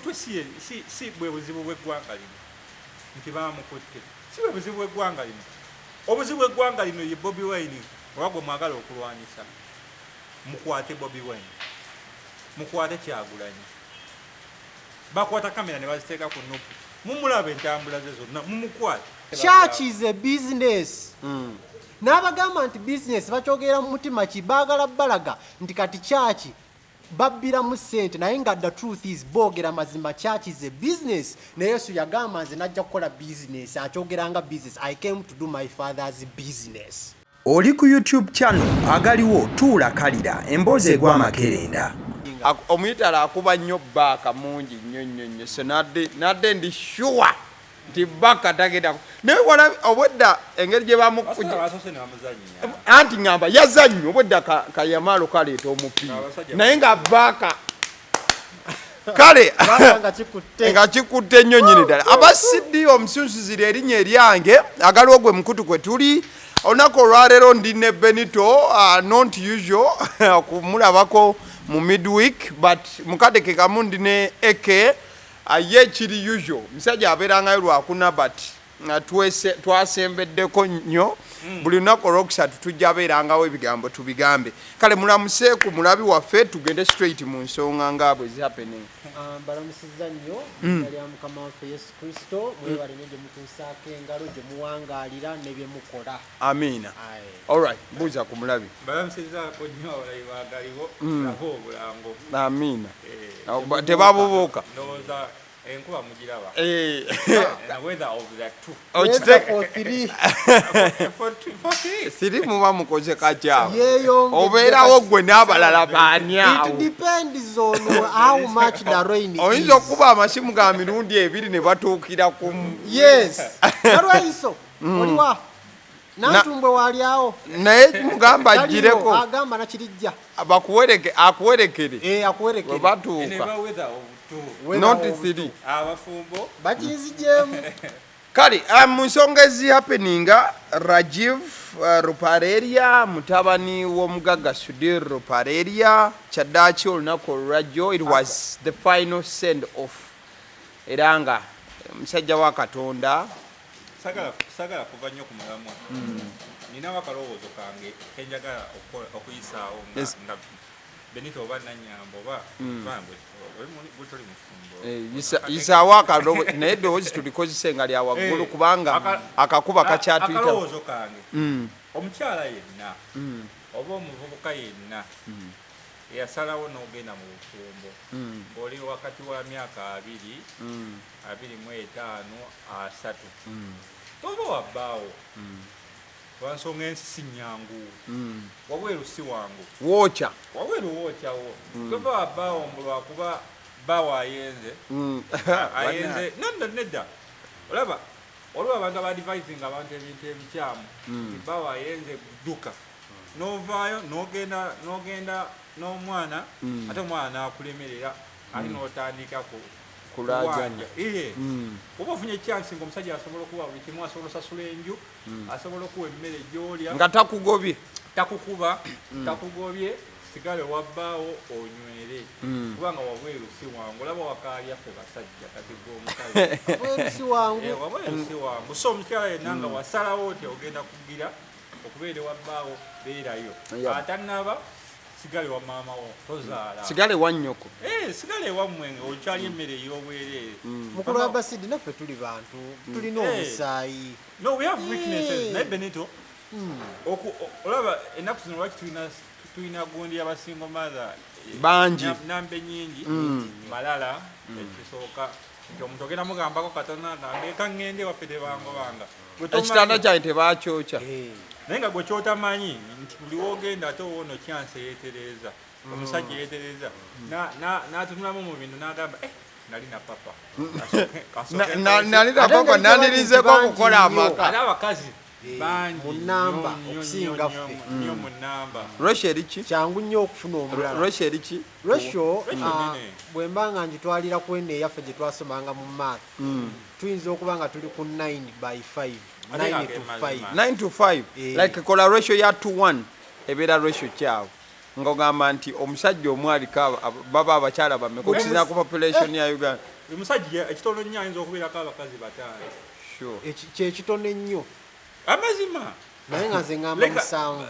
Mutwe si bwe buzibu bw'eggwanga lino nti baamukutte si bwe buzibu bw'eggwanga lino obuzibu bw'eggwanga lino ye Bobi Wine wagwe mwagala okulwanyisa mukwate Bobi Wine mukwate Kyagulanyi bakwata kamera ne baziteeka ku nupu mumulaba entambula ze zonna mumukwate. Church is a business. N'abagamba nti business bakyogera mu mutima ki baagala balaga nti kati church babbira mu ssente naye nga the truth is boogera mazima church is a business ne Yesu yagamba nze najja kukola business akyogeranga business I came to do my father's business. Oli ku YouTube channel agaliwo tuula kalira emboozi egw'amakerenda. Omuyitala akuba nnyo bbaaka mungi nnyo so nadde ndi sure nti bbaaka tagenda naye wala obwedda engeri gye anti ngamba yazannye obwedda kayamaalo kaleeta omupiira naye nga bbaaka kale nga kikutte nnyo nnyini ddala abasiddi omusunsuzi erinnya eryange agaliwo ogwe mukutu kwe tuli olunaku olwaleero ndi ne Benito not usual kumulabako mu midweek but mukadeke kamu ndi ne eke ye kiri usual musajja abeerangayo lwakuna but twasembeddeko nnyo buli lunaku olwokusatu tujja abeerangawo ebigambo tubigambe kale mulamuseeku mulabi waffe tugende straight mu nsonga ngaabwe is happening. Balamusiza nnyo yali Mukama waffe Yesu Kristo mwebale ne gye mutuusaako engalo gye muwangaalira ne bye mukola. Amiina. Alright, mbuuza ku mulabi. Balamusizaako nnyo abalabi baagaliwo nabo obulango. Amiina. Tebabubuuka. Ndowooza enkuba mugiraba. And weather of like 2. Siri muba mukoze kacyawo. Obeerawo gwe n'abalala baani awo. It depends on how much the rain is. Oyinza okuba amasimu ga mirundi ebiri ne batuukira ku. Yes. Alwaiso. Oliwa. Nantumbwe waliawo. Naye mugamba ajjireko. Agamba nakirijja. Akuwerekere. Akuwerekere. Batuuka. Not 3. Abafumbo bakizijemu. Kali mu nsonga ezi happening Rajiv Rupareria mutabani w'omugagga Sudir Rupareria kyaddaaki olunaku olwajjo it was the final send off era nga musajja wa Katonda sagala kuva nnyo ku mulamwa nina akalowoozo kange kenjagala okuyisaawo nga Benito oba Nanyambo oba bambwe butoli mufumbo yisaawo akalowo naye eddoboozi tulikozesa nga lya waggulu kubanga akakuba kakyatuyita akalowoozo kange omukyala yenna oba omuvubuka yenna eyasalawo n'ogenda mu bufumbo ng'oli wakati wa myaka 25 3 toba wabbaawo lwansonga ensi si nnyangu wabweru si wangu wooca wabweru woocyawo toba wabbaawo mbu lwakuba bawa ayenze nedda olaba olwo abantu abadivisinga abantu ebintu ebikyamu bawa ayenze dduka n'ovaayo n'ogenda n'omwana ate omwana n'akulemerera ate n'otandika kulajanja oba ofunye chance nga omusajja asobola okuwa buli kimu asobola osasula enju asobola okuwa emmere gy'olya nga takugobye takugobye sigale wabbaawo onywere kubanga wabweru si wangu olaba wakaalya ffe basajja kati g'omukazi wabweru si wangu so omukyala yenna nga wasalawo ti ogenda kugira okubeera wabbaawo beerayo atannaba sigale wa maama wo tozaala sigale wa nnyoko sigale wammwe okyali emmere ey'obwereere mukulu wa basidi naffe tuli bantu tulina omusaayi no we have weaknesses naye Benito olaba ennaku zino lwaki tulina gundi y'abasingo mother bangi nambe nyingi malala ekisooka nti omuntu ogenda mugambako katona nambeka ngende waffe tebangobanga ekitanda kyange tebakyokya naye nga gwe kyotamanyi nti buli woogenda ate owoono kyansi yeetereza omusajja yeetereza n'atunulamu mu bintu n'agamba nali na papa nali na papa nandirizeko okukola amaka ate abakazi bangi munamba okusinga ffe nnyo mu nnamba ratio eriki kyangu nnyo okufuna omulala ratio eriki ratio bwe mba nga ngitwalira ku eno eyaffe gye twasomanga mu math tuyinza okuba nga tuli ku 9/5 9 to 5 like kola ratio ya 2:1 ebeera ratio kyawe ng'ogamba nti omusajja omwalika baba abakyala bameka okizina ku population ya Uganda Musajja ekitono nnyo ayinza okubeerako abakazi bataano. Sure. Kyekitono ennyo Amazima. naye nga nze ngamba musanvu.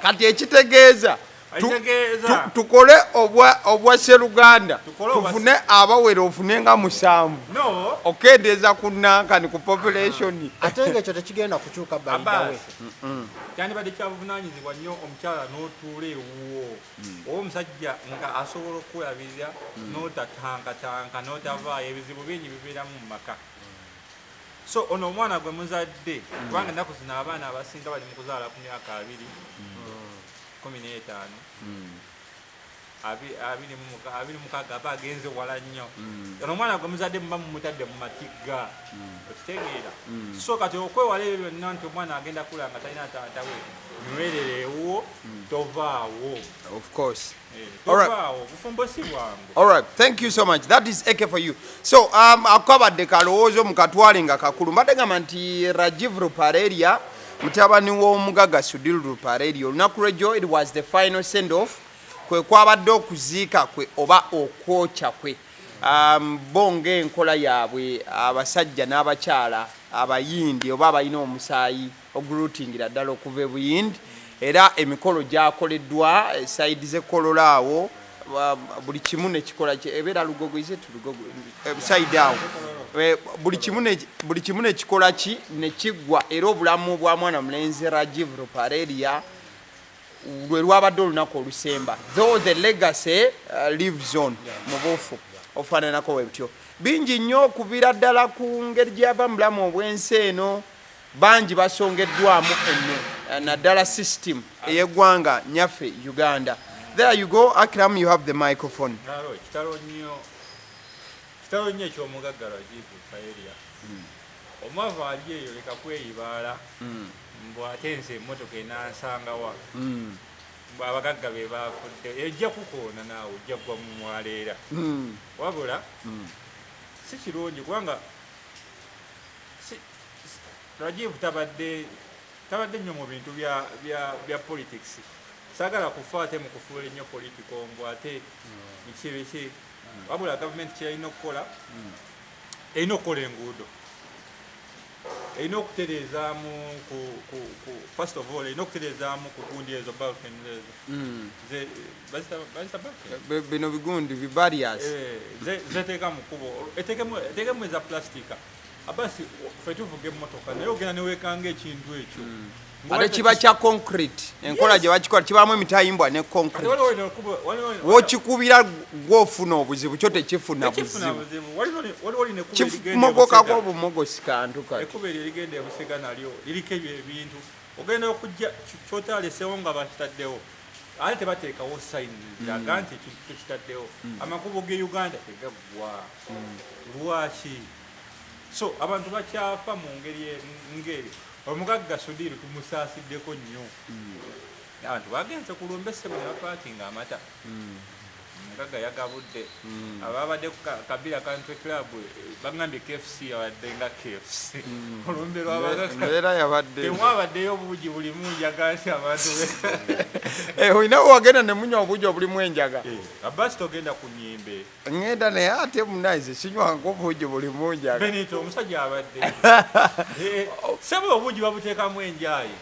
Kati ekitegeeza tukole obwa Sseruganda tufune abawera ofune nga 7 okendeeza ku nankani ku population. Ate ng'ekyo tekigenda kukyuka bayidawe. Kyandibadde kyabuvunaanyizibwa nnyo omukyala n'otuula ewuwo oba omusajja nga asobola okwelabirira n'otatankatanka n'otavaayo ebizibu bingi bibeeramu mu maka. So ono omwana gwe muzadde kubanga ennaku zino abaana abasinga bali mu kuzaala ku myaka 15 26 aba agenze wala nnyo. Ono omwana gwe muzadde muba mumutadde mu matigga okitegeera. So kati okwewala ebyo byonna nti omwana agenda kula nga talina taata we nywerere ewuwo tovaawo. Of course. Tovaawo bufumbosi bwangu. All right, thank you so much. That is Eke for you. So akabadde kalowoozo mukatwale nga kakulu mbadde gamba nti Rajiv Ruparelia mutabani w'omugaga Sudil Ruparelia olunaku lw'ejjo it was the final send off kwe kwabadde okuziika kwe oba okwokya kwe. Bonga enkola yaabwe abasajja n'abakyala abayindi oba abalina omusaayi ogulutingira ddala okuva e Buyindi era emikolo gyakoleddwa saidi z'ekolola awo buli kimu nekikola ebeera lugogo ise tulugogo saidi awo buli kimu nekikola ki nekiggwa era obulamu bwa mwana mulenzi Rajiv Ruparelia lwe lwabadde olunaku olusemba though the legacy lives on mu bufu ofaananako bwebutyo bingi nnyo okuviira ddala ku ngeri gyava mu bulamu obw'ensi eno bangi basongeddwamu eno naddala system ey'eggwanga nyaffe Uganda. There you go. Akram, you have the microphone. Kitalo nnyo eky'omugagga Rajiv Ruparelia omwava ali eyo leka kweyibaala mbw ate nze emmotoka enansangawa abagagga be bafudde ejja kukoona naawe ojja kugwa mu mwaleera wabula si kirungi kubanga Rajiv tabadde nnyo mu bintu bya politics. Saagala kufa ate mu kufuula ennyo politiko mbw ate biki wabula gavumenti kyerina okukola erina okukola enguudo erina okutereezaamu first of all erina okutereezaamu ku gundi ezo balkons ezo bino bigundi bibarias zeteeka mu kkubo eteekemu eza plastica abasi ffe tuvuga emmotoka naye ogenda neweekanga ekintu ekyo ate kiba kya concrete enkola gye bakikola kibaamu emitayimbwa ne concrete wokikubira gw'ofuna obuzibu kyo tekifuna buzibu kimogokako obumogosi kantu kati ekkuba eryo erigenda ebusiga nalyo liriko ebyo ebintu ogenda okujja kyotalesewo nga bakitaddewo ate tebateekawo sayini laga nti ekintu tekitaddewo amakubo g'e Uganda tegaggwa lwaki so abantu bakyafa mu ngeri omugagga Sudil tumusaasideko nnyo abantu bagenze kulumba essebo ne bapaakinga amata omugagga yagabudde ababadde Kabila Country Club bagambye KFC yabadde nga KFC olumbe lwabagagga temwabaddeyo obuugi bulimu njaga nti abantu olinawo wagenda ne munywa obuugi obulimu enjaga abasi togenda ku nnyimbe ngenda naye ate munaize sinywanga obuugi bulimu njaga Benito omusajja abadde sebo obuugi babuteekamu enjaayi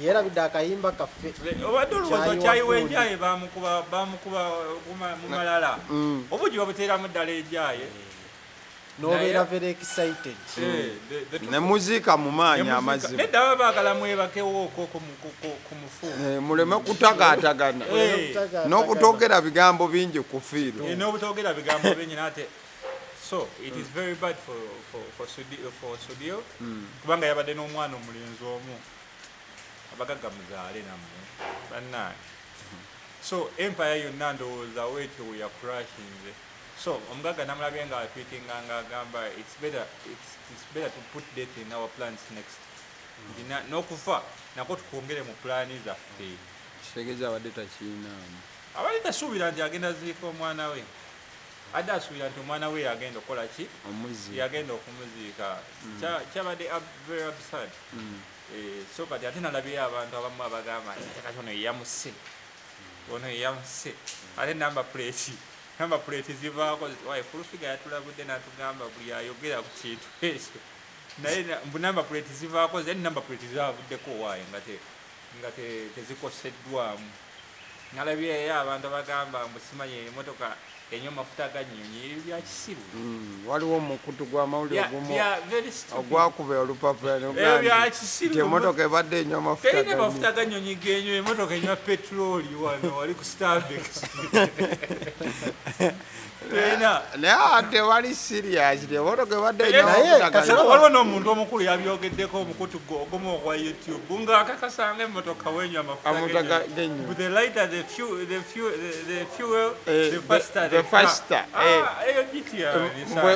Yerabidde akayimba kaffe obadde olowooza kyayiwa enjaaye bamukuba mu malala obuugi babuteeramu ddala enjaaye n'obeera very excited ne muziika mu maanyi amazima nedda baba baagala mwebakewo ku mufu muleme kutagaatagana n'obutogera bigambo bingi ku fiiru n'obutogera bigambo bingi nate so it is very bad for Sudil kubanga yabadde n'omwana omulenzi omu abagagga muzaale nammwe bannaani so empire yonna ndowooza wetyo we yakurashinze so omugagga namulabye nga atwitinga nga agamba it's better to put death in our plans next n'okufa nako tukwongere mu pulaani zaffe kitegeeza abadde takiinaamu abadde tasuubira nti agenda ziika omwana we adde asuubira nti omwana we yagenda okukola ki yagenda okumuziika kyabadde very absurd so kati ate nalabyeyo abantu abamu abagamba nti kati ono yeyamuse ate number plate number plate zivaako wayi fulufiga yatulabudde n'atugamba buli ayogera ku kintu ekyo naye mbu number plate zivaako then number plate zaavuddeko waayo nga tezikoseddwamu nalabyeyo abantu abagamba mbu simanyi emotoka enywa amafuta aganyonyi ebyo bya kisiru waliwo omukutu gw'amawulire ogumu ogwakuba olupapula emotoka ebadde enywa amafuta aganyonyi genywa emotoka enywa petroli wano wali ku Starbex naye ate wali serious emotoka ebadde waliwo n'omuntu omukulu yabyogeddeko omukutu ogumu ogwa YouTube ng'akakasanga emotoka wenywa amafuta genywa the lighter the fuel the faster eyo gitya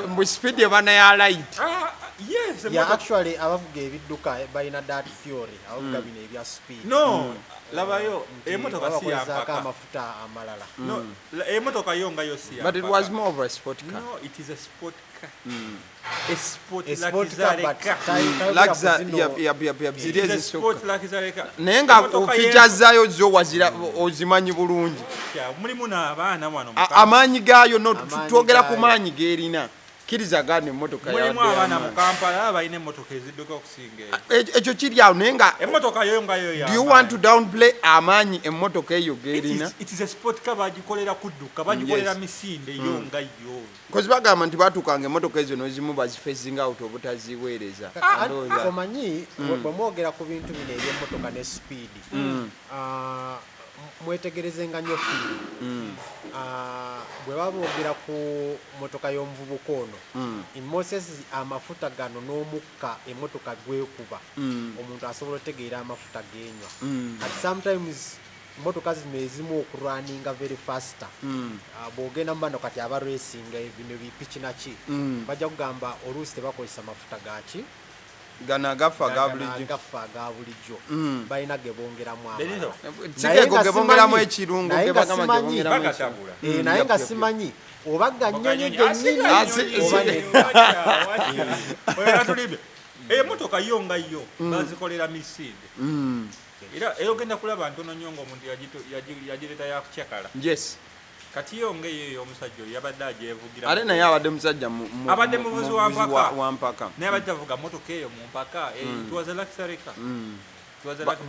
mbu speed ebana ya light yes actually abavuga ebidduka balina that theory abavuga bino ebya speed no labayo emotoka si yampaka amafuta amalala no emotoka yonga yo si but it was more of a sport car. No, it is a sport car. A sport car. Nenga features zayo zo wazira ozimanyi bulungi. Mulimu n'abaana wano. Amanyi gayo no twogera ku manyi gerina. Kiriza gane motoka ya. Mulimu abaana mu Kampala abayine motoka ezidduka okusinga. Ekyo kiri awo nenga emotoka yonga yo ya. Do you want to downplay amanyi emotoka eyo gerina? It is a sport car bagikolera kudduka bagikolera misinde yonga yo. Kozi bagamba nti batukanga emotoka ezo nozimu bazifacing out obutaziweereza. Omanyi bwe mwogera ku bintu bino eby'emmotoka ne speed. Mwetegerezenga nnyo fiimu. Bwe baboogera ku motoka y'omuvubuka ono in most cases amafuta gano n'omukka emmotoka gwekuba omuntu asobola otegeera amafuta genywa. At sometimes motoka zino ezimu okurunninga very faster. Bwogenda mu bano kati aba racing bino bipiki naki bajja kugamba oluusi tebakozesa mafuta gaki gana gafa bulijjo balina ge bongeramu Benito sikego ge bongeramu ekirungo ge bagamba ge bongeramu naye nga simanyi oba ganyonyi gennyini oba tulibe emotoka yonga yo bazikolera misinde era eyogenda kulaba ntono nnyo ng'omuntu yagireeta yakucyakala yes kati yonga eyo omusajja oyo yabadde agyevugira ate naye abadde musajja abadde muvuzi wa mpaka naye abadde avuga motoka eyo mu mpaka tuwaza lakisaleka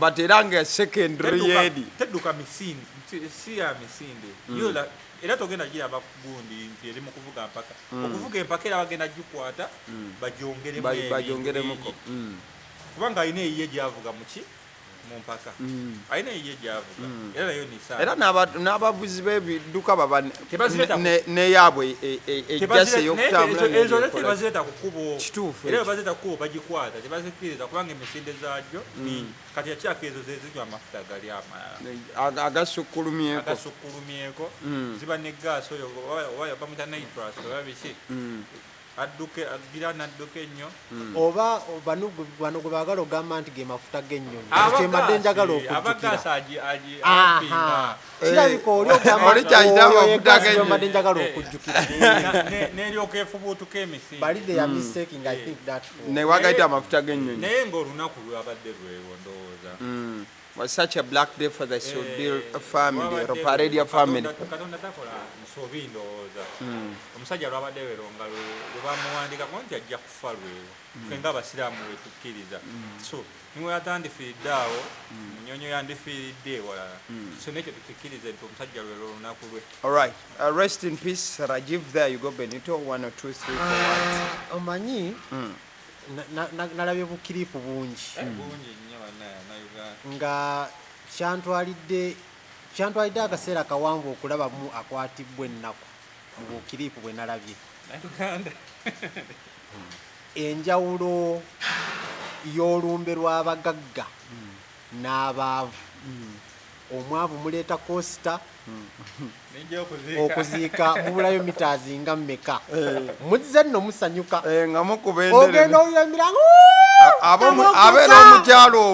but era nga secondary Eddy tedduka misinde si ya misinde yola era togenda giraba gundi nti eri mu kuvuga mpaka okuvuga empaka era bagenda gikwata bagyongeremuko kubanga alina eyiye gyavuga muki mu mpaka alina eyiye gyavuga era nayo nisana era n'abavuzi b'ebidduka baba neyaabwe ejjase y'okutambula ezo tebazireta ku kkubo kituufu era bazireta ku kkubo bagikwata tebazikkiriza kubanga emisinde zaagyo kati yakyaka ezo zezinywa amafuta gali amalala agasukkulumyeko ziba ne gaasi oyo oba bamuta nitras oba biki agira nadduka ennyo oba bano gwe baagala ogamba nti ge mafuta g'ennyonyi kyembadde njagala okujjukira kirabika oli ogambambadde njagala okujjukira n'eryoka efubuutuka emisinde bali they are mistaking I think that newagayita amafuta g'ennyonyi naye ng'olunaku lwabadde lwewo ndowooza was such a black day for the Sodil family, Roparedia family. Katonda takola nsobi ndowooza omusajja lwabadde weronga lwebamuwandika konti ajja kufa lwewo fenga abasiraamu wetukkiriza so nimwe yatandifiiridde awo munyonyo yandifiiridde ewalala so nekyo tukikkirize nti omusajja lwero olunaku lwe. Alright, rest in peace Rajiv. There you go Benito. 1 or 2 3 4 omanyi nalabye bukiripu bungi nga kyantwalidde akaseera kawanvu okulabamu akwatibwa ennaku mu bukiripu bwe nalabye enjawulo y'olumbe lw'abagagga n'abaavu omwavu muleeta kosita okuziika mubulayo mitaazi nga mmeka muzze nno musanyuka nga mukuba ogenda oyamirango abeera omukyalo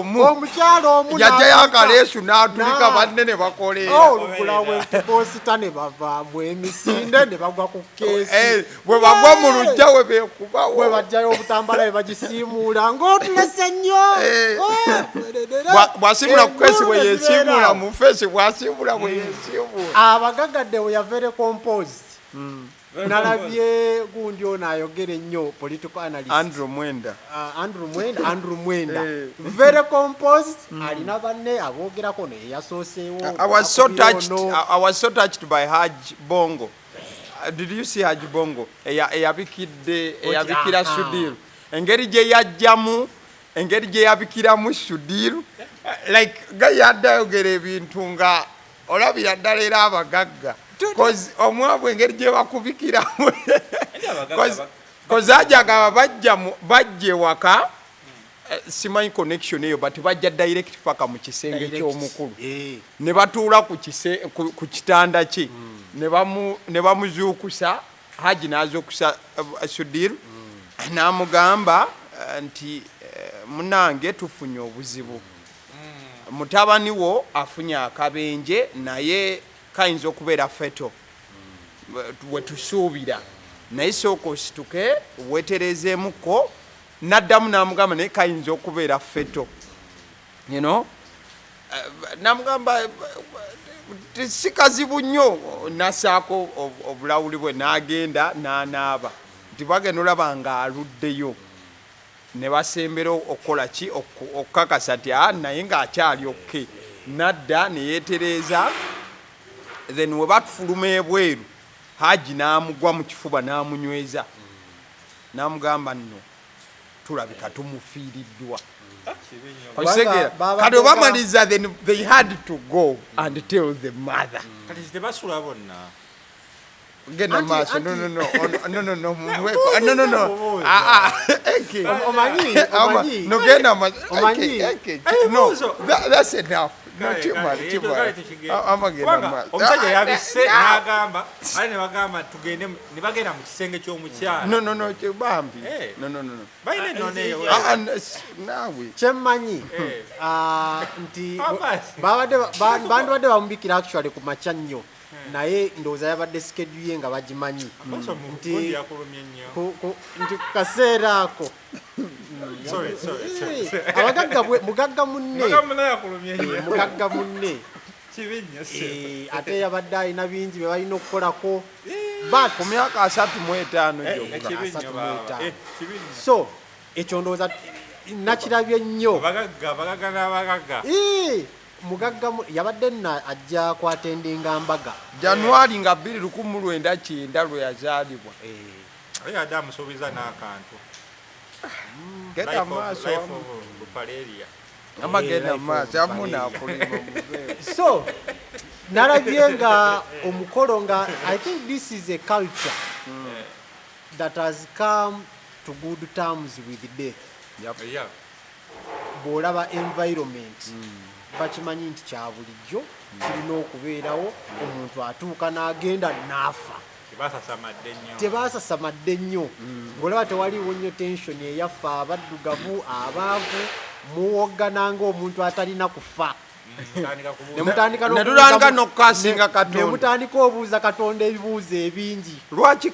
omu yajjayo akaleesu n'atulika banne ne bakoleera olukulawo ekikosita ne bavaamu emisinde ne bagwa ku keesi bwe bagwa mu lujja we beekubawo bwe bajjayo obutambala bwe bagisiimuula ng'otulese nnyo bw'asiimula ku keesi bwe yeesiimuula mu feesi bw'asiimula bwe yeesiimuula abagagga we very composed nalabye gundi ono ayogera ennyo political analyst Andrew Mwenda very composed alina banne aboogerako naye yasooseewo I was so touched by Haj Bongo. Did you see Haj Bongo? Eyabikira Sudiru. Engeri gye yajjamu, engeri gye yabikiramu Sudiru. Like nga yaddayogera ebintu nga olabira ddala era abagagga. Cause omwavu engeri gye bakubikiramu. Cause ajaga bajje waka simanyi connection eyo but bajja direct paka mu kisenge ky'omukulu. Ne batuula ku kitanda kye. Ne bamuzuukusa Haji n'azuukusa Sudiru n'amugamba nti munange tufunye obuzibu. Mutabani wo afunye akabenje naye kayinza okubeera feto wetusuubira naye sooka osituke weetereezeemuko n'addamu n'amugamba naye kayinza okubeera feto n'amugamba si kazibu nnyo n'assaako obulawuli bwe n'agenda n'anaaba nti bagenda olaba nga aluddeyo ne basembera okukola ki okukakasa nti naye ng'akyali okke n'adda ne yeetereeza then we batufuluma ebweru Haji n'amugwa mu kifuba n'amunyweza n'amugamba nno tulabika tumufiiriddwa osegera kati obamaliza then they had to go and tell the mother kati tebasula bonna genda maaso no omanyi no genda maaso no that's enough omusajja yabise n'agamba ali ne bagamba tugende ne bagenda mu kisenge ky'omukyala no kyebambi no bayina ennono eyo naawe kyemmanyi nti bandibadde bamubikira actually ku makya nnyo naye ndowooza yabadde schedule ye nga bagimanyi nti ku kaseera ako abagagga mugagga munne ate yabadde alina bingi bye balina okukolako ku myaka 35 gyokka so ekyo ndowooza nakirabye nnyo mugagga yabadde ajja kwatendinga mbaga Januari nga 2019 lwe yazaalibwa yadde amusuubiza n'akantu genda maaso amagenda maaso amuna akulima so nalabye nga omukolo nga I think this is a culture that has come to good terms with death. Bw'olaba environment bakimanyi nti kya bulijjo kirina okubeerawo omuntu atuuka n'agenda n'afa tebasasamadde nnyo ng'olaba tewaliwo nnyo tension eyaffa abaddugavu abaavu muwoggana ng'omuntu atalina kufa netulanga n'okukasinga Katonda nemutandika obuuza Katonda ebibuuzo ebingi lwaki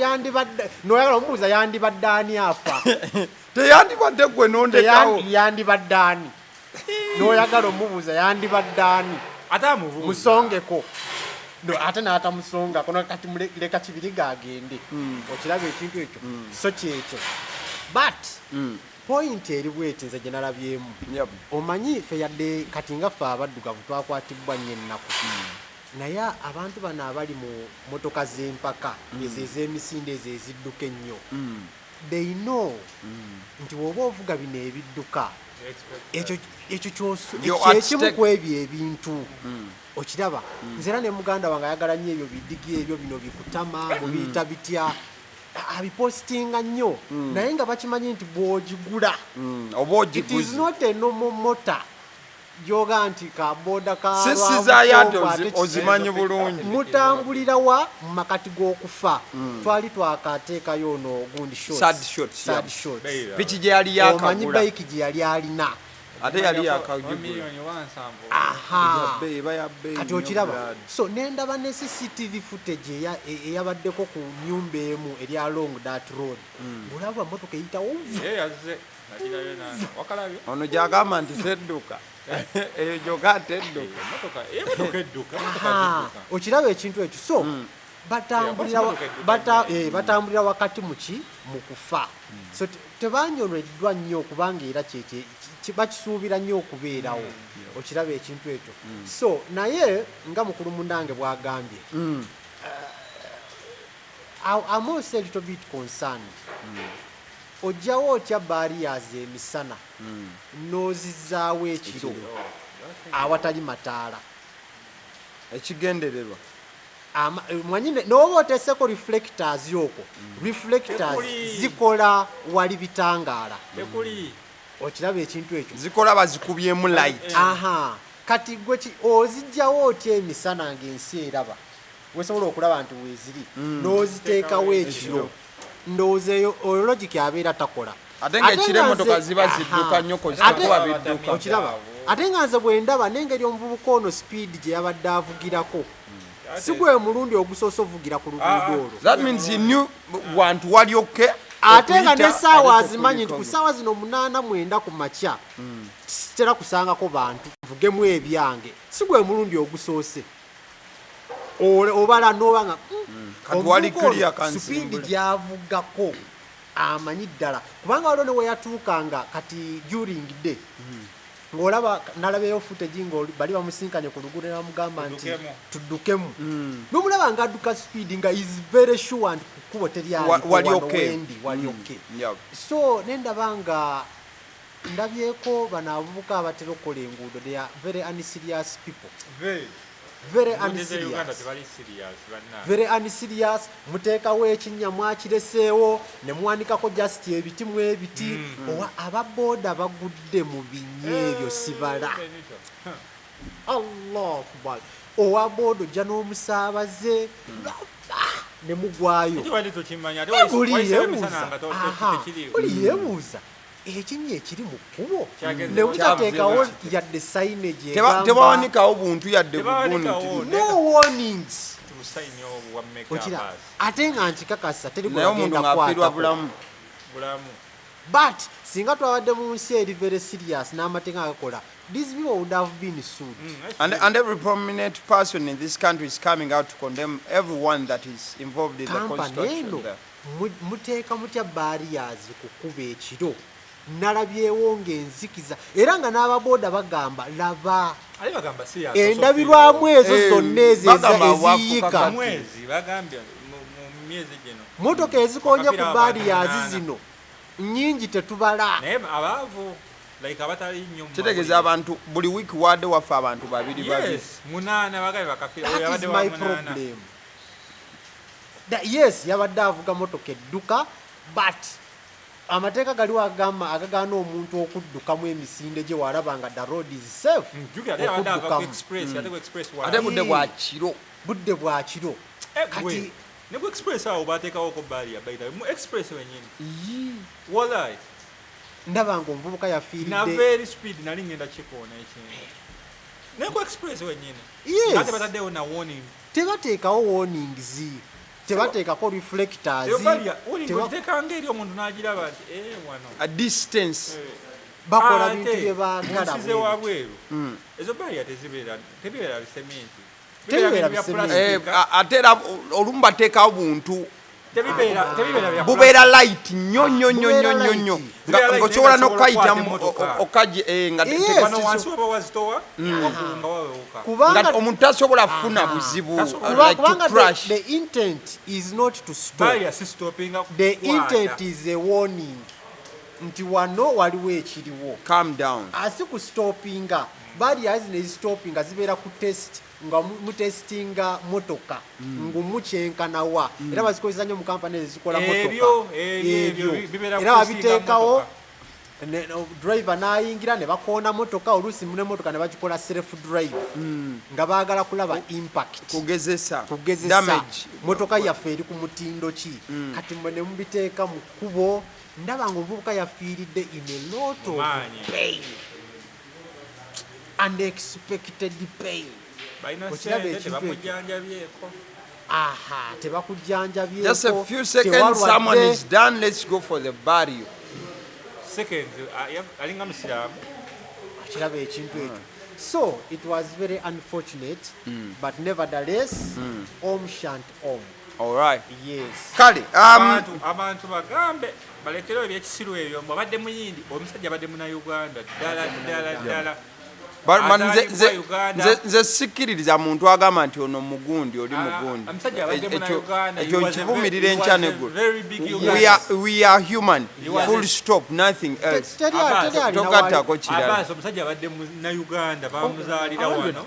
yandibadde noyagala omubuuza yandibadde ani afa teyandibadde gwe nondekawo yandibadde ani noyagala omubuuza yandibadde ani musongeko ate n'atamusongako kati leka kibiriga agende okiraba ekintu ekyo so kyekyo but point eri bweti nze gye nalabyemu omanyi ffe yadde kati nga ffe abaddugavu twakwatibwa nnyo ennaku naye abantu bano abali mu motoka z'empaka ezo ez'emisinde ezo ezidduka ennyo they know nti bw'oba ovuga bino ebidduka ekyo kyekimu ku ebyo ebintu okiraba nze era ne muganda wange ayagala nnyo ebyo bidigi ebyo bino bikutama buyita bitya abipostinga nnyo naye nga bakimanyi nti bw'ogigula it is not a normal motor gyoga nti kaboda ozimanyi bulungi mutambulira wa mu makati g'okufa twali twakateekayo ono ogundi sad shots piki gye yali yakagula omanyi bayiki gye yali alina ate yali yakagigula miliyoni wansambu aha yabbe kati okiraba so nendaba ne CCTV footage eyabaddeko ku nyumba emu eri along that road ng'olaba motoka eyitawo yazze nagirayo nana wakalabye ono gyagamba nti tedduka eyo gyoga tedduka emotoka edduka okiraba ekintu ekyo so batambulira wakati mu kufa so tebanyoleddwa nnyo okubanga era bakisuubira nnyo okubeerawo okiraba ekintu ekyo so naye nga mukulu munange bw'agambye I'm also a little bit concerned ojjawo otya barriers emisana n'ozizaawo ekiro awatali mataala ekigendererwa mwanyine n'oba oteeseko reflectors yoko reflectors zikola wali bitangaala okiraba ekintu ekyo zikola bazikubyemu light aha kati gwe ozijjawo otya emisana ng'ensi eraba wesobola okulaba nti weeziri n'oziteekawo ekiro ndowooza eyo logic abeera takola ate ng'ekiro emmotoka ziba zidduka nnyo kozitakuba bidduka okiraba ate nga nze bwe ndaba n'engeri omuvubuka ono speed gye yabadde avugirako si gwe mulundi ogusoose ovugira ku luguudo olwo that means he knew wantu walyoke ate nga n'essaawa azimanyi nti ku ssaawa zino 8-9 ku makya kitera kusangako bantu nvugemu ebyange si gwe mulundi ogusoose obala n'oba nga supiidi gyavugako amanyi ddala kubanga waliwo ne weyatuukanga kati during day ng'olaba nalabeyo footage nga bali bamusinkanye ku luguudo ne bamugamba nti tuddukemu n'omulaba nga adduka supiidi nga is very sure nti kukubo teryaliwendi walyoke so nendaba nga ndabyeko bano abavubuka abatera okukola enguudo they are very unserious people very unserious muteekawo ekinnya mwakireseewo ne muwanikako just ebiti mu ebiti ababooda bagudde mu binnya ebyo sibala Allah akbar owa booda ojja n'omusaabaze ne mugwayo oli yeebuuza ekinnya ekiri mu kkubo ne mutateekawo yadde signage tebawanikawo buntu yadde bugundi no warnings ate nga nkikakasa naye omuntu ng'afiirwa bulamu but singa twabadde mu nsi eri very serious n'amateeka agakola these people would have been sued and every prominent person in this country is coming out to condemn everyone that is involved in the construction there. Muteeka mutya barriers ku kkubo ekiro nalabyewo ng'enzikiza era nga n'ababooda bagamba laba endabirwamu ezo zonna eziyika motoka ezikoonye ku barriers zino nnyingi tetubala kitegeeza abantu buli wiiki wadde waffe abantu babiri that is my problem yes yabadde avuga motoka edduka but amateeka galiwo agagaana omuntu okuddukamu emisinde gye walaba nga the road is safe ate budde bwa kiro kati ne ku express awo bateekawo ko baria baita mu express wenyini wallahi ndaba nga omuvubuka yafiiridde na very speed nali ngenda kikoona ekintu ne ku express wenyini ate bataddewo na warning tebateekawo warnings tebateekako reflectors tebateekanga eri omuntu n'agiraba nti wano a distance bakola bintu bye baagala musize wabweru ezo baria tezibeera bisementi ate era olumu bateekawo buntu bubeera light nnyo ng'osobola n'okayitamu nga omuntu tasobola kufuna buzibu the intent is not to stop the intent is a warning nti wano waliwo ekiriwo calm down asi ku stoppinga barriers ne stoppinga zibeera ku test nga mutestinga motoka ngumukyenkanawa era bazikozesa nnyo mu kampani ezikola motoka era babiteekawo driver n'ayingira ne bakoona motoka oluusi ne motoka ne bagikola self drive nga baagala kulaba impact kugezesa damage motoka yaffe eri ku mutindo ki kati mwe ne mubiteeka mu kkubo ndaba nga omuvubuka yafiiridde in a lot of pain unexpected pain. Aha, tebakujjanjabyeko. Just a few seconds, someone is done. Let's go for the burial. Seconds, alinga musiramu. Kiraba ekintu ekyo. So it was very unfortunate, but nevertheless, om shant om. All right. Yes. Kale, abantu bagambe balekero ebyekisiru ebyo mbabadde muyindi omusajja badde muna Uganda ddala. Nze sikkiririza muntu agamba nti ono mugundi oli mugundi. Ekyo kivumirira enkya neggulo. We are human. Full stop, nothing else. Togattako kirala. Omusajja badde muna Uganda bamuzaalira wano.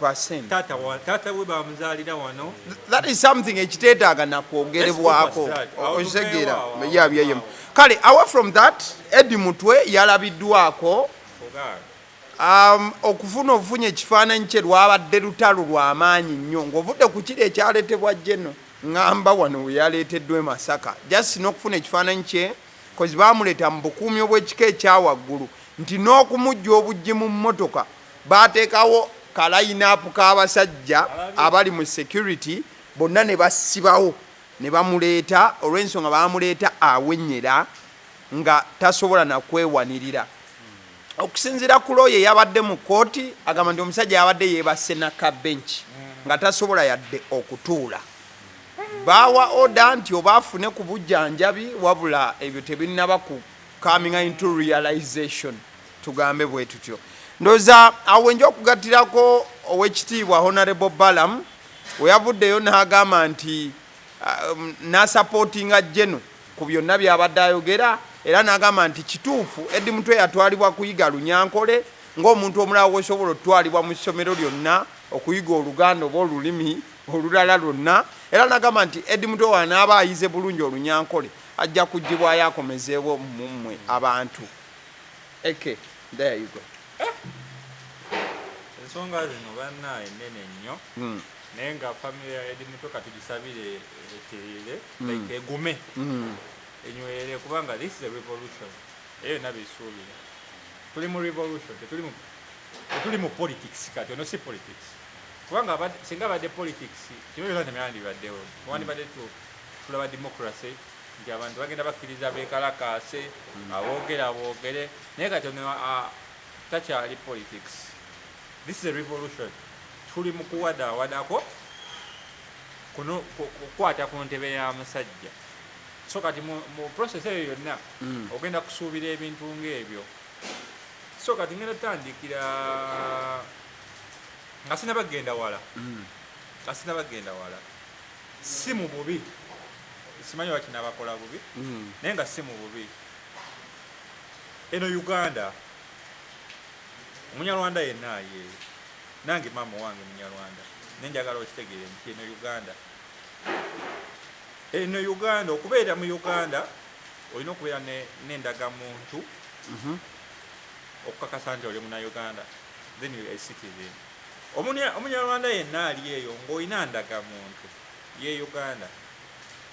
Taata we bamuzaalira wano. That is something ekiteetaaga nakwogerebwako. Osegeera yabyeyemu. Kale, away from that, Eddy Mutwe yalabiddwako. Okufuna obufunye ekifaananyi kye lwabadde lutalo lw'amaanyi nnyo ng'ovudde ku kiri ekyaleetebwa Jeno ŋŋamba wano we yaleeteddwa e Masaka just n'okufuna ekifaananyi kye kozi baamuleeta mu bukuumi obw'ekika ekyawaggulu nti n'okumujja obujji mu mmotoka baateekawo kalayinaapu k'abasajja abali mu security bonna ne basibawo ne bamuleeta olw'ensonga baamuleeta awennyera nga tasobola na kwewanirira. Okusinziira ku looye yabadde mu kooti agamba nti omusajja yabadde yeebase nakabenchi nga tasobola yadde okutuula. Baawa oda nti oba afune ku bujjanjabi wabula ebyo tebinnaba ku coming into realization tugambe bwe tutyo. Ndowooza awo nja okugattirako ow'ekitiibwa Honorable Balaam we yavuddeyo n'agamba nti n'asapootinga Jeno ku byonna by'abadde ayogera era n'agamba nti kituufu Eddy Mutwe yatwalibwa kuyiga Lunyankole ng'omuntu omulala weesobola otwalibwa mu ssomero lyonna okuyiga Oluganda oba olulimi olulala lwonna era n'agamba nti Eddy Mutwe wanaaba ayize bulungi Olunyankole ajja kuggyibwayo akomezeewo mu mmwe abantu. Eke, there you go. Ensonga zino bannaye nnene nnyo naye nga famire ya Eddy Mutwe katugisabire ekirire like egume enywere kubanga this is a revolution eyo nabisuubira tuli mu revolution tetuli mu politics kati ono si politics kubanga singa badde politics kino byonna temyandibaddewo wandibadde tulaba democracy nti abantu bagenda bakkiriza beekalakaase aboogere naye kati ono takyali politics. This is a revolution. Tuli mu kuwadawadako kukwata ku ntebe y'amusajja. So kati mu process eyo yonna ogenda kusuubira ebintu ng'ebyo. So kati ngenda tandikira nga sinabagenda wala. Si mu bubi. Simanyi waki nabakola bubi. Naye nga si mu bubi. Eno Uganda Munyarwanda yenna ye nange mama wange Munyarwanda nenjagala okitegeere nti eno Uganda okubeera mu Uganda olina okubeera n'endagamuntu okukakasa nti oli muna Uganda then you are a citizen. Omunyarwanda yenna ali eyo ng'olina ndagamuntu ye Uganda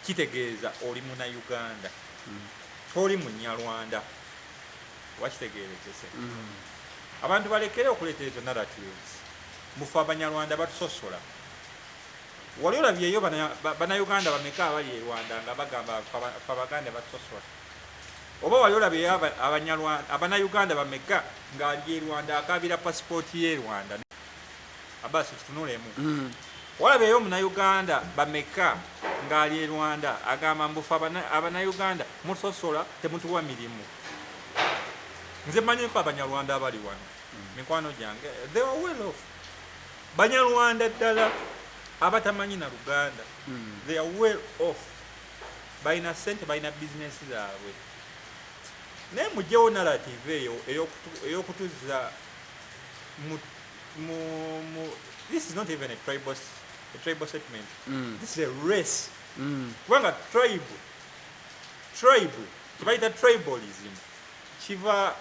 kitegeeza oli muna Uganda toli Munyarwanda wakitegeerekese. Abantu balekere okuleeta ezo narratives mufe Abanyarwanda batusosola. Wali olabyeyo Bannayuganda bameka abali e Rwanda nga bagamba Abaganda batusosola? Oba wali olabyeyo Abannayuganda bameka ng'ali e Rwanda akaabira pasipooti y'e Rwanda? Abasi tutunulemu. Walabyeyo Munnayuganda bameka ng'ali e Rwanda agamba mbufe Abannayuganda mutusosola temutuwa mirimu? Nze manyiko Abanyarwanda abali wano mikwano gyange they were well off. Banyarwanda ddala abatamanyi na Luganda they are well off. Balina ssente, balina bizinesi zaabwe. Naye mugyewo narrative eyo ey'okutuuza this is not even a tribal statement. This is a race. Kubanga tribe kibayita tribalism kiva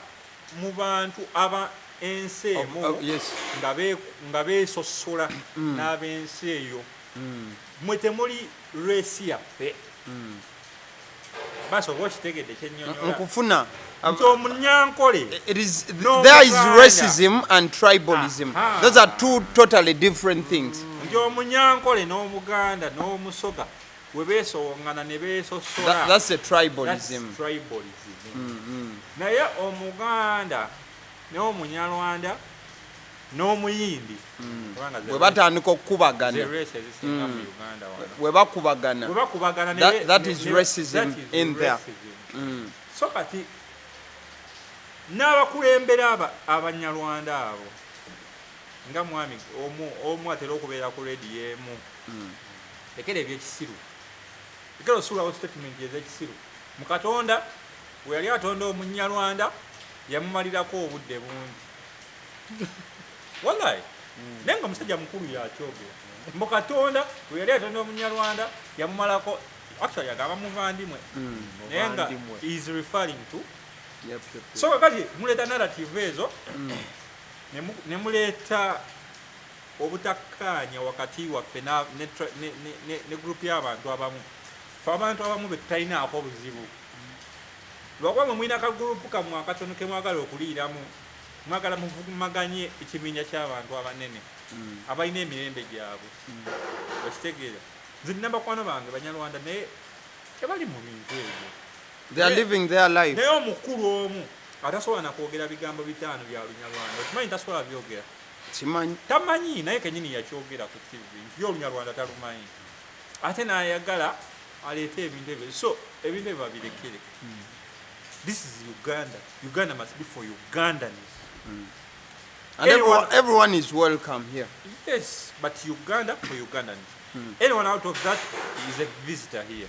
mu bantu aba ensi emu nga beesosola n'ab'ensi eyo. Mwe temuli race yaffe. baso okitegedde kyennyonnyola nkufuna nti omunyankole there is racism and tribalism. Those are two totally different things. nti omunyankole n'omuganda n'omusoga we beesowongana ne beesosola That's a tribalism. naye omuganda n'omunyarwanda n'omuyindi bwe batandika okukubagana bwe bakubagana that is racism in there. so kati n'abakulembera abanyarwanda abo nga mwami omu atera okubeera ku rediyo emu lekera ebyekisiru lekera osuulawo statement ez'ekisiru mu katonda we yali atonda omunyarwanda yamumalirako obudde bungi wallahi naye nga omusajja mukulu yakyogera mu katonda we yali atonda omunyarwanda yamumalako actually yagamba muvandimwe naye nga is referring to so kakati muleeta narrative ezo ne muleeta obutakkaanya wakati waffe ne group y'abantu abamu fe abantu abamu be tutalinaako obuzibu lwakuba mwina akagurupu kammwe akatono ke mwagala okuliiramu mwagala muvugumaganye ekibinja ky'abantu abanene abalina emirembe gyabwe okitegeera nze nina bakwano bange banyarwanda naye tebali mu bintu ebyo they are living their life. naye omukulu omu atasobola nakwogera bigambo bitaano bya lunyarwanda okimanyi tasobola byogera tamanyi naye kenyini yakyogera ku tv nti olunyarwanda talumanyi ate nayagala aleete ebintu ebyo so ebintu ebyo babirekere. This is Uganda. Uganda must be for Ugandans. And everyone is welcome here. Yes, but Uganda for Ugandans. Anyone out of that is a visitor here.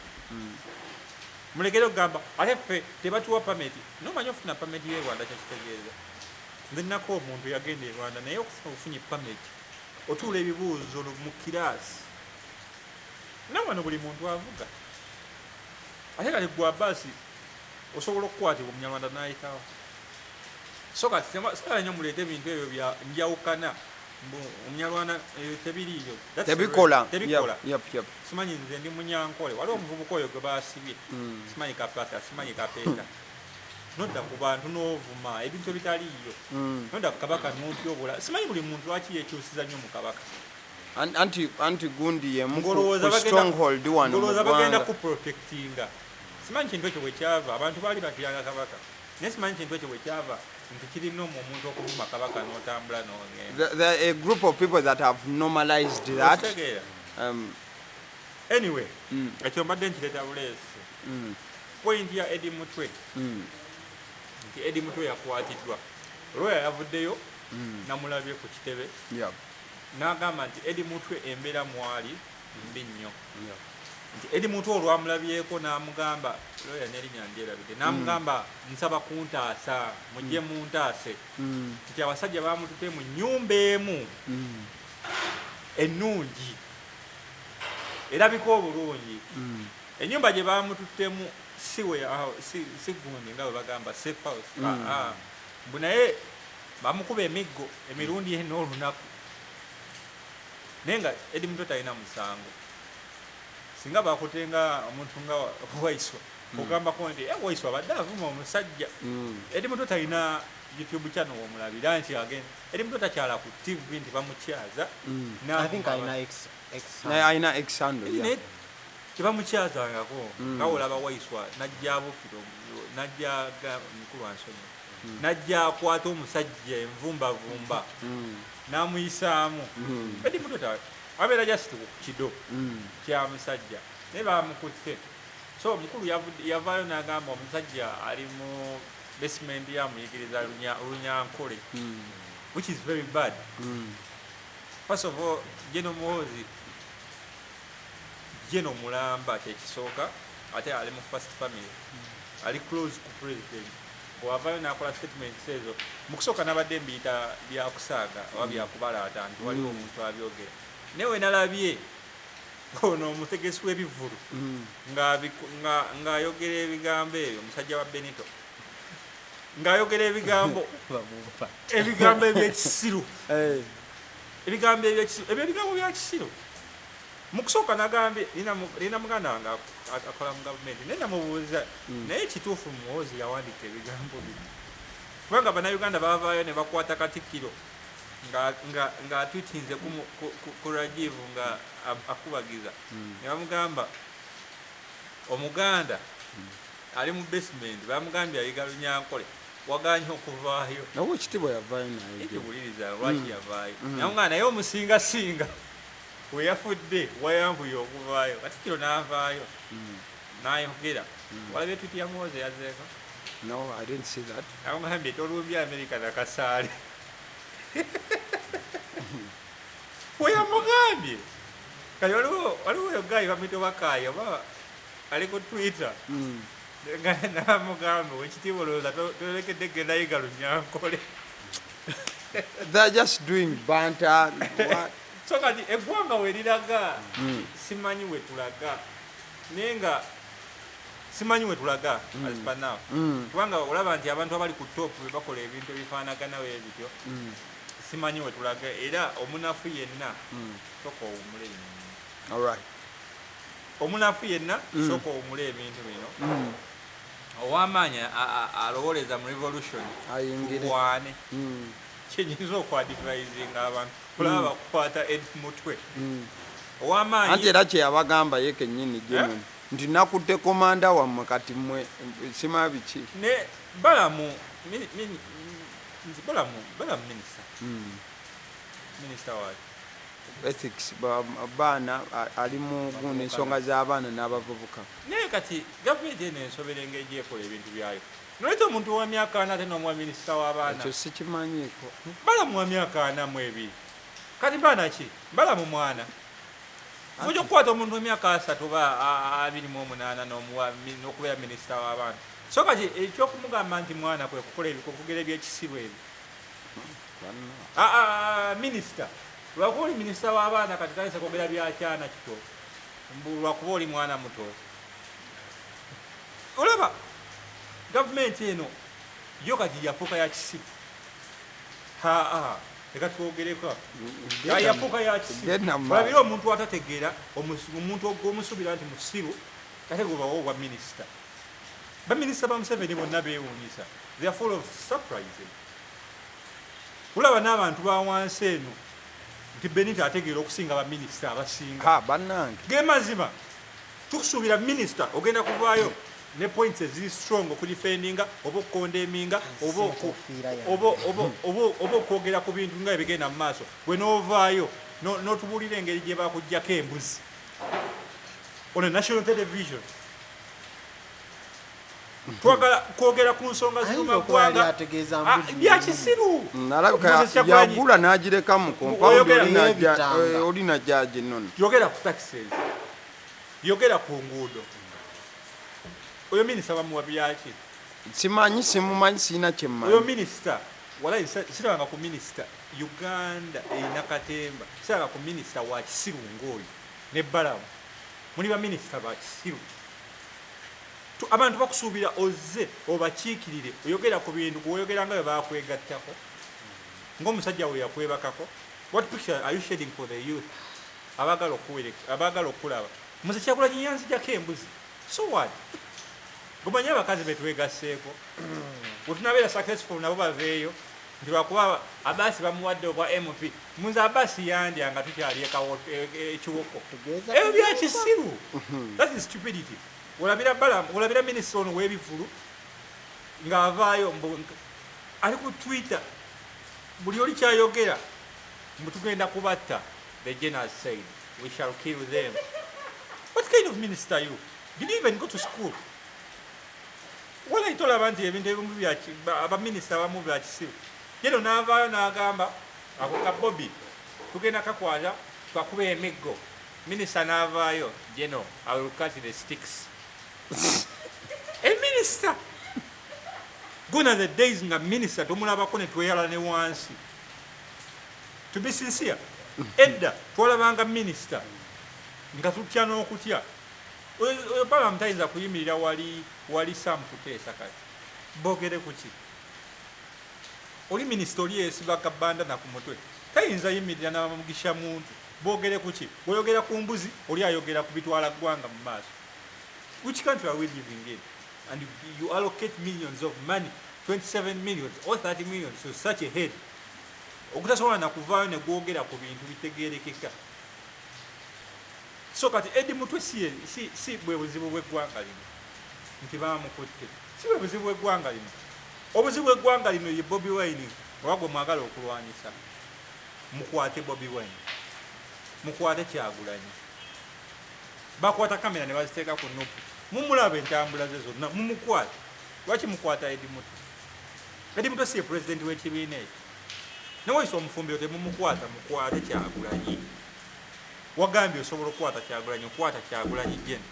Mulekero gamba alefe tebatuwa permit. No manyo funa permit ye Rwanda kyakitegeeza. Nze nako omuntu yagenda e Rwanda naye okufunye permit. Otuula ebibuuzo mu kiraasi. Nawano buli muntu avuga. Ate kati gwa basi osobola okukwatibwa omunyarwanda n'ayitawo so kati sala nnyo muleeta ebintu ebyo bya njawukana omunyarwanda tebiriiyo tebikola simanyi nze ndi munyankole waliwo omuvubuka oyo gwe baasibye simanyi kapata simanyi kapeeta nodda ku bantu n'ovuma ebintu ebitaliiyo nodda ku kabaka n'otyobola simanyi buli muntu lwaki yekyusiza nnyo mu kabaka anti gundi yemu ku stronghold wano ngolooza bagenda ku protectinga simanyi kintu ekyo bwe kyava abantu baali batyanga kabaka naye simanyi kintu ekyo bwe kyava nti kirina omuntu okuvuma kabaka n'otambula n'ogenda. There are a group of people that have normalized that. Anyway, ekyo mbadde nkireeta buleesi point ya Eddy Mutwe nti Eddy Mutwe yakwatiddwa lawyer yavuddeyo namulabye ku kitebe n'agamba nti Eddy Mutwe embeera mwali mbi nnyo nti Eddy Mutwe olwamulabyeko n'amugamba lawyer n'erinnya ndyerabidde n'amugamba nsaba kuntaasa mujje muntaase nti abasajja baamututte mu nnyumba emu ennungi erabika obulungi ennyumba gye baamututtemu si gundi nga bwe bagamba safe house mbu naye bamukuba emiggo emirundi ena olunaku naye nga Eddy Mutwe talina musango singa bakutenga omuntu nga Waiswa ogambako nti Waiswa abadde avuma omusajja Eddy Mutwe talina YouTube channel omulabira nti agenda Eddy Mutwe takyala ku TV nti bamukyaza ayina exando tebamukyazangako nga olaba Waiswa najja abukiro najja mukulu ansonyi najja akwata omusajja envumbavumba n'amuyisaamu Eddy Mutwe abeera just ku kido kya musajja naye bamukutte so omukulu yavaayo n'agamba omusajja ali mu basement yamuyigiriza lunyankole which is very bad. First of all, General Muhoozi General Mulamba kyekisooka ate ali mu first family ali close ku president wavaayo n'akola statements ezo mu kusooka n'abadde mbiyita byakusaaga oba byakubalaata nti waliwo omuntu abyogera newe nalabye ono omutegesi w'ebivulu ng'ayogera ebigambo ebyo omusajja wa Benito ng'ayogera ebigambo ebyekisiru ebyo ebigambo bya kisiru mukusooka nagambye lina muganda wange akola mu gavumenti naye namubuuza naye kituufu muwozi yawandiika ebigambo bino kubanga bannayuganda bavaayo ne bakwata Katikkiro ng'atwitinze ku Rajiv nga akubagiza ne bamugamba omuganda ali mu basement bamugambye ayiga Lunyankole waganye okuvaayo nawe ekitibwa yavaayo naye ekiwuliriza lwaki yavaayo namugamba naye omusingasinga we yafudde wayambuye okuvaayo Katikkiro n'avaayo n'ayogera walabye twiti ya Muhoozi yazeeko no I didn't see that amugambye tolumbye Amerika nakasaale we yamugambye kali waliwo oyo gayi bamwita Bakaayi oba ali ku Twitter namugamba wekitiibwa olowooza tolekedde genda yiga Lunyankole they're just doing banter so kati eggwanga we liraga simanyi we tulaga naye nga simanyi we tulaga asipanawo kubanga olaba nti abantu abali ku top we bakola ebintu ebifaanaganawo ebityo simanyi we tulaga era omunafu yenna soka owumule omunafu yenna soka owumule ebintu bino ow'amaanyi alowooleza mu revolution wane kyenyinza okwadvisinga abantu kulaba bakukwata Mutwe ow'amaanyi anti era kyeyabagamba ye kennyini gyenyini nti nakutte komanda wammwe kati mmwe sima biki ne balamu minisita waaki ethics baana ali mu guno ensonga z'abaana n'abavubuka naye kati gavumenti eno ensobera engeri gyekola ebintu byayo noleta omuntu wa myaka 4 ate n'omuwa minisita w'abaana ekyo sikimanyiiko balamu wa myaka 42 kati baana ki balamu mwana ojja okukwata omuntu w'emyaka 3 oba 28 n'okubeera minisita w'abaana so kati ekyokumugamba nti mwana kwe kukola ebikugera ebyekisiru ebyo minisita lwakuba oli minisita w'abaana kati talese kwogera byakyana kito lwakuba oli mwana muto olaba gavumenti eno yo kati yafuuka ya kisiru leka twogereko yafuuka ya kisiru olabira omuntu atategeera omuntu omusubira nti musiru ate gubawo obwa minisita baminisita ba Museveni bonna beewuunyisa they are full of surprises olaba n'abantu ba wansi eno nti Benito ategeera okusinga baminisita abasinga bannange ge mazima tukusuubira minisita ogenda kuvaayo ne points eziri strong okudifendinga oba okukondeminga oba okwogera ku bintu nga ebigenda mu maaso bwe n'ovaayo n'otubuulira engeri gye bakuggyako embuzi on a national television twagala kwogera ku nsonga zirumaggwanga byakisiru yagula n'agireka mu kompawundi olina jaji nono yogera ku taxes yogera ku nguudo oyo minisita bamuwa byaki simanyi simumanyi siina kyemmanyi oyo minisita walayi sirabanga ku minisita Uganda erina katemba sirabanga ku minisita wa kisiru ng'oyo ne balamu muli baminisita ba kisiru abantu bakusuubira ozze obakiikirire oyogera ku bintu gweoyogera nga bwe bakwegattako ng'omusajja we yakwebakako what picture are you shedding for the youth abagala okulaba muzekyagula nyiyanzijako embuzi so what gumanye abakazi betwegasseeko wetunabeera successful nabo baveeyo nti lwakuba abasi bamuwadde obwa MP muze abasi yandya nga tukyali ekiwoko ebyo byakisiru that is stupidity olabira minisita ono w'ebivulu ng'avaayo ali ku Twitter buli oli kyayogera tugenda kubatta the general said we shall kill them what kind of minister you did you even go to school walayi tolaba nti ebintu ebimu abaminisita abamu byakisiru yeno n'avaayo n'agamba ako ka Bobi tugenda kakwata twakuba emiggo minisita n'avaayo geno I will cut the sticks a minister gonna the days nga minister tomulabako ne tweyala ne wansi to be sincere edda twalabanga minister nga tutya n'okutya oyo pala mutayinza kuyimirira wali Sam Kuteesa kati boogere kuki oli minisita oli yeesiba kabbanda na ku mutwe tayinza yimirira n'abamugisha muntu boogere ku ki bw'oyogera ku mbuzi oli ayogera ku bitwala ggwanga mu maaso. Which country are we living in? And you allocate millions of money, 27 millions or 30 millions to such a head. Okutasobola na kuvaayo ne gwogera ku bintu bitegeerekeka. So kati Eddy Mutwe si bwe buzibu bw'eggwanga lino nti baamukutte, si bwe buzibu bw'eggwanga lino. Obuzibu bw'eggwanga lino ye Bobi Wine wagwe mwagala okulwanyisa. Mukwate Bobi Wine, mukwate Kyagulanyi, bakwata kamera ne baziteeka ku nupu, mumulaba entambula ze zonna mumukwate. Lwaki mukwata Eddy Mutwe? Eddy Mutwe si ye pulezidenti w'ekibiina ekyo. Newaisa omufumbiro temumukwata, mukwate Kyagulanyi. Wagambye osobola okukwata Kyagulanyi, okwata Kyagulanyi jeno.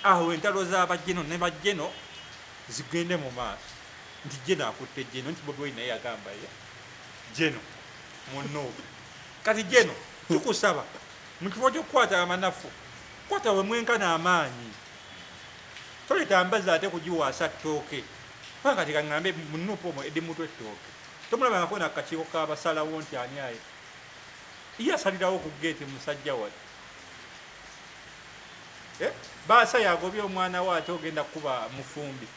Awo entalo z'abajeno ne bajeno zigende mu maaso nti jeno akutte jeno, nti Bobi Wine naye yagamba ye jeno munno. Kati jeno tukusaba mu kifo ky'okukwata amanafu, kwata we mwenkana amaanyi, toleeta mbazi ate kugiwaasa ttooke. Kubanga kati kaŋŋambe munuupu omwo Eddy Mutwe ttooke, tomulabangako n'akakiiko k'abasalawo nti ani aye ye asalirawo ku geeti musajja wali. Baasa yagobye omwana we ate ogenda kuba mufumbi.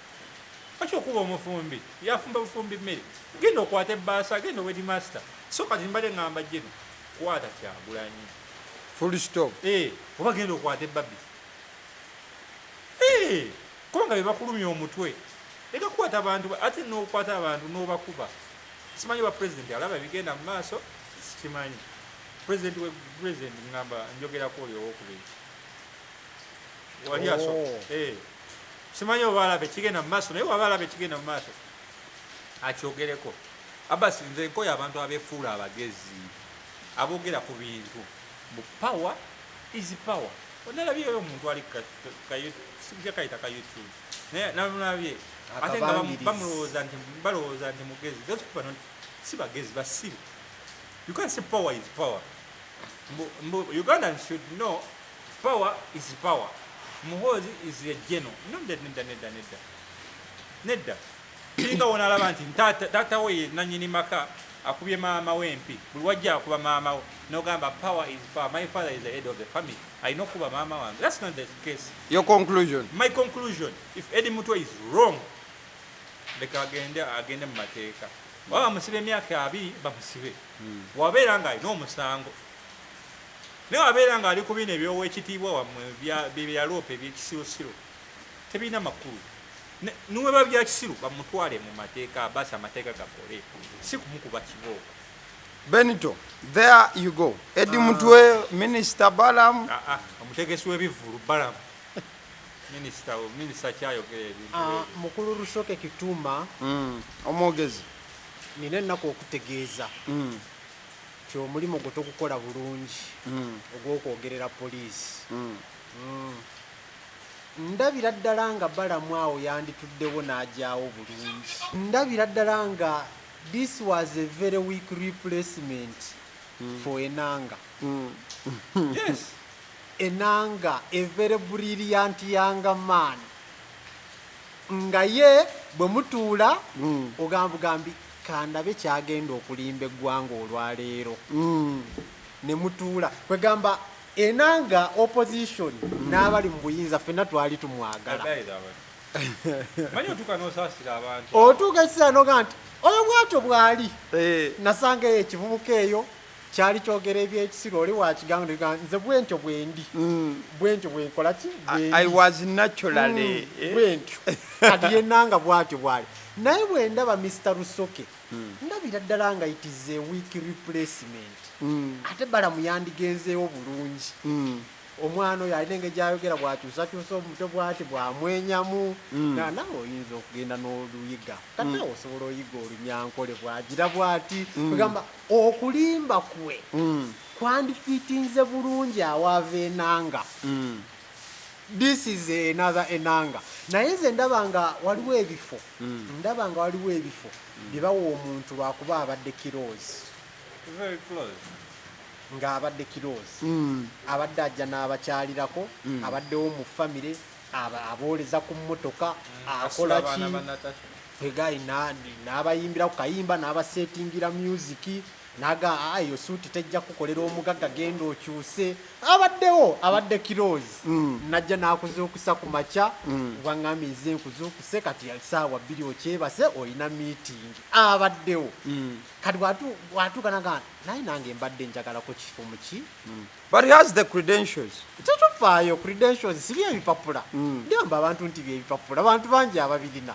Lwaki okuba omufumbi? Yafumba bufumbi mmere. Genda okwata ebbaasa, genda owedi master. So kati mbadde ŋŋamba jeno kwata Kyagulanyi. Full stop. Oba genda okwata ebbabi. Kubanga be bakulumya omutwe. Ega kukwata abantu ate n'okwata abantu n'obakuba. Simanyi wa president alaba bigenda mu maaso, sikimanyi. President ngamba njogerako oli owokubiri. Wali aso. Simanyi oba alaba ekigenda mu maaso, naye waba alaba ekigenda mu maaso akyogereko. Abasi nze nkoye abantu abeefuula abagezi, aboogera ku bintu. Mu power is power. Onalabyeyo omuntu ali kayita ka YouTube. Naye nalabye ate nga balowooza nti mugezi. Those people si bagezi, basiru. You can't say power is power. Ugandans should know power is power. Muhoozi is a general. Nedda. Kiringa wonalaba nti taata we nannyini maka akubye maama w'empi. Buli wajja akuba maama we n'ogamba power is power. My father is the head of the family. I know kuba maama wange. That's not the case. Your conclusion? My conclusion, if Eddy Mutwe is wrong, leka agende mu mateeka. Waba musibe emyaka 2 bamusibe. Wabeera nga alina omusango. Naye wabeera nga ali ku bino eby'owekitiibwa wammwe byaloopa ebyekisirosiro tebirina makulu. Niwe babya kisiru bamutwale mu mateeka, basi amateeka gakole, si kumukuba kibooko. Benito, there you go. Eddy Mutwe, Minister Balam. Omutegesi w'ebivvulu Balam. Minisita kyayogera ebintu. Mukulu Lusoke Kituma. Omwogezi. Nina ennaku okutegeeza. Omulimu gwe togukola bulungi ogw'okwogerera poliisi. Ndabira ddala nga Balamu awo yandituddewo n'ajyawo bulungi. Ndabira ddala nga this was a very weak replacement for Enanga. Yes. Enanga, a very brilliant young man. Nga ye bwe mutuula ogambi kandabe kyagenda okulimba eggwanga olwaleero. Ne mutuula kwegamba Enanga opposition n'abali mu buyinza ffenna twali tumwagala. Manyi otuuka n'osaasira abantu. Otuuka ekiseera n'oga nti oyo bwatyo bw'ali. Nasanga ekivubuka eyo kyali kyogera ebyekisiro oli wakigamba nze bwentyo bwendi. Bwentyo bwenkola ki? I was naturally. Bwentyo. Kati Enanga bwatyo bw'ali. Naye bwe ndaba Mr. Lusoke ndabira ddala nga it is a weak replacement. Ate Balamu yandigenzeewo bulungi. Omwana oyo alina engeri gy'ayogera bw'akyusakyusa omutwe bw'ati bw'amwenyamu. Nawe oyinza okugenda n'oluyiga. Kati awo osobola oyiga olunyankole bw'agira bw'ati. Kugamba okulimba kwe kwandifiitinze bulungi awaava Enanga. This is another Enanga. Naye nze ndaba nga waliwo ebifo. Ndaba nga waliwo ebifo bye bawa omuntu lwakuba abadde kiroozi. Very close. Ng'abadde kiroozi. Abadde ajja n'abakyalirako, abaddewo mu famire, abooleza ku mmotoka, akola ki? Egayi n'abayimbira ku kayimba n'abasetingira music. naga ayo suuti tejja kukolera omugagga genda okyuse abadde kirozi najja nakuzuukusa ku makya waŋŋambye nze nkuzuukuse kati saawa 2 okyebase olina meeting abaddewo kati watuuka naga naye nange mbadde njagalako kifo muki but he has the credentials tetufaayo credentials si byebipapula ndyamba abantu nti byebipapula abantu bangi ababirina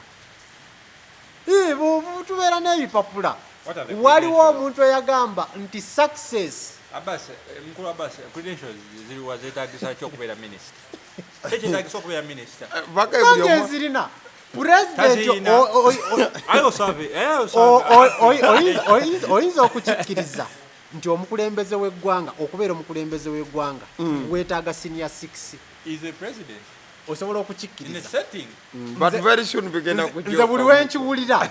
tubeera n'ebipapula waliwo omuntu eyagamba nti success mukulu Abbas credentials ziriwa zeetagisa ki okubeera minisita tekyetagisa okubeera minisita nange ezirina president oyinza okukikkiriza nti omukulembeze w'eggwanga okubeera omukulembeze w'eggwanga weetaaga senior 6 is a president osobola okukikkiriza nze buli wenkiwulira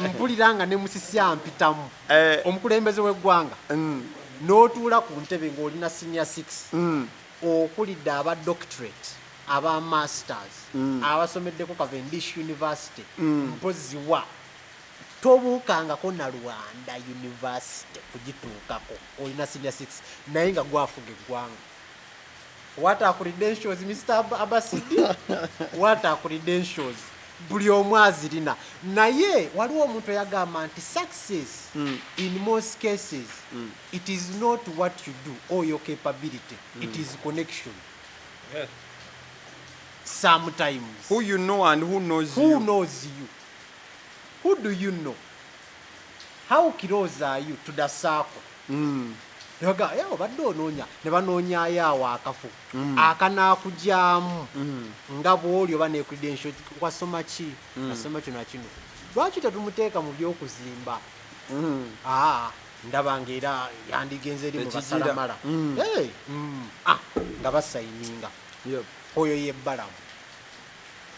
mpulira nga ne musisi ampitamu omukulembeze w'eggwanga n'otuula ku ntebe ng'olina senior 6 okulidde aba doctorate aba masters abasomeddeko Cavendish University mpoziwa tobuukangako na Rwanda University kugituukako olina senior 6 naye nga gwafuga eggwanga. What are credentials, Mr. Abasidi? What are credentials? Buli omu azirina. Naye waliwo omuntu yagamba nti success in most cases it is not what you do or your capability, it is connection. Yes. Sometimes who you know and who knows who you. knows you? Who do you know? How close are you to the circle? Yoga obadde onoonya ne banoonyaayo awo akafu akanaakugyaamu nga bw'oli oba ne credential wasoma ki nasoma kino na kino lwaki tetumuteeka mu by'okuzimba ndaba ng'era yandigenze eri mu basalamala nga basayininga oyo yebbalamu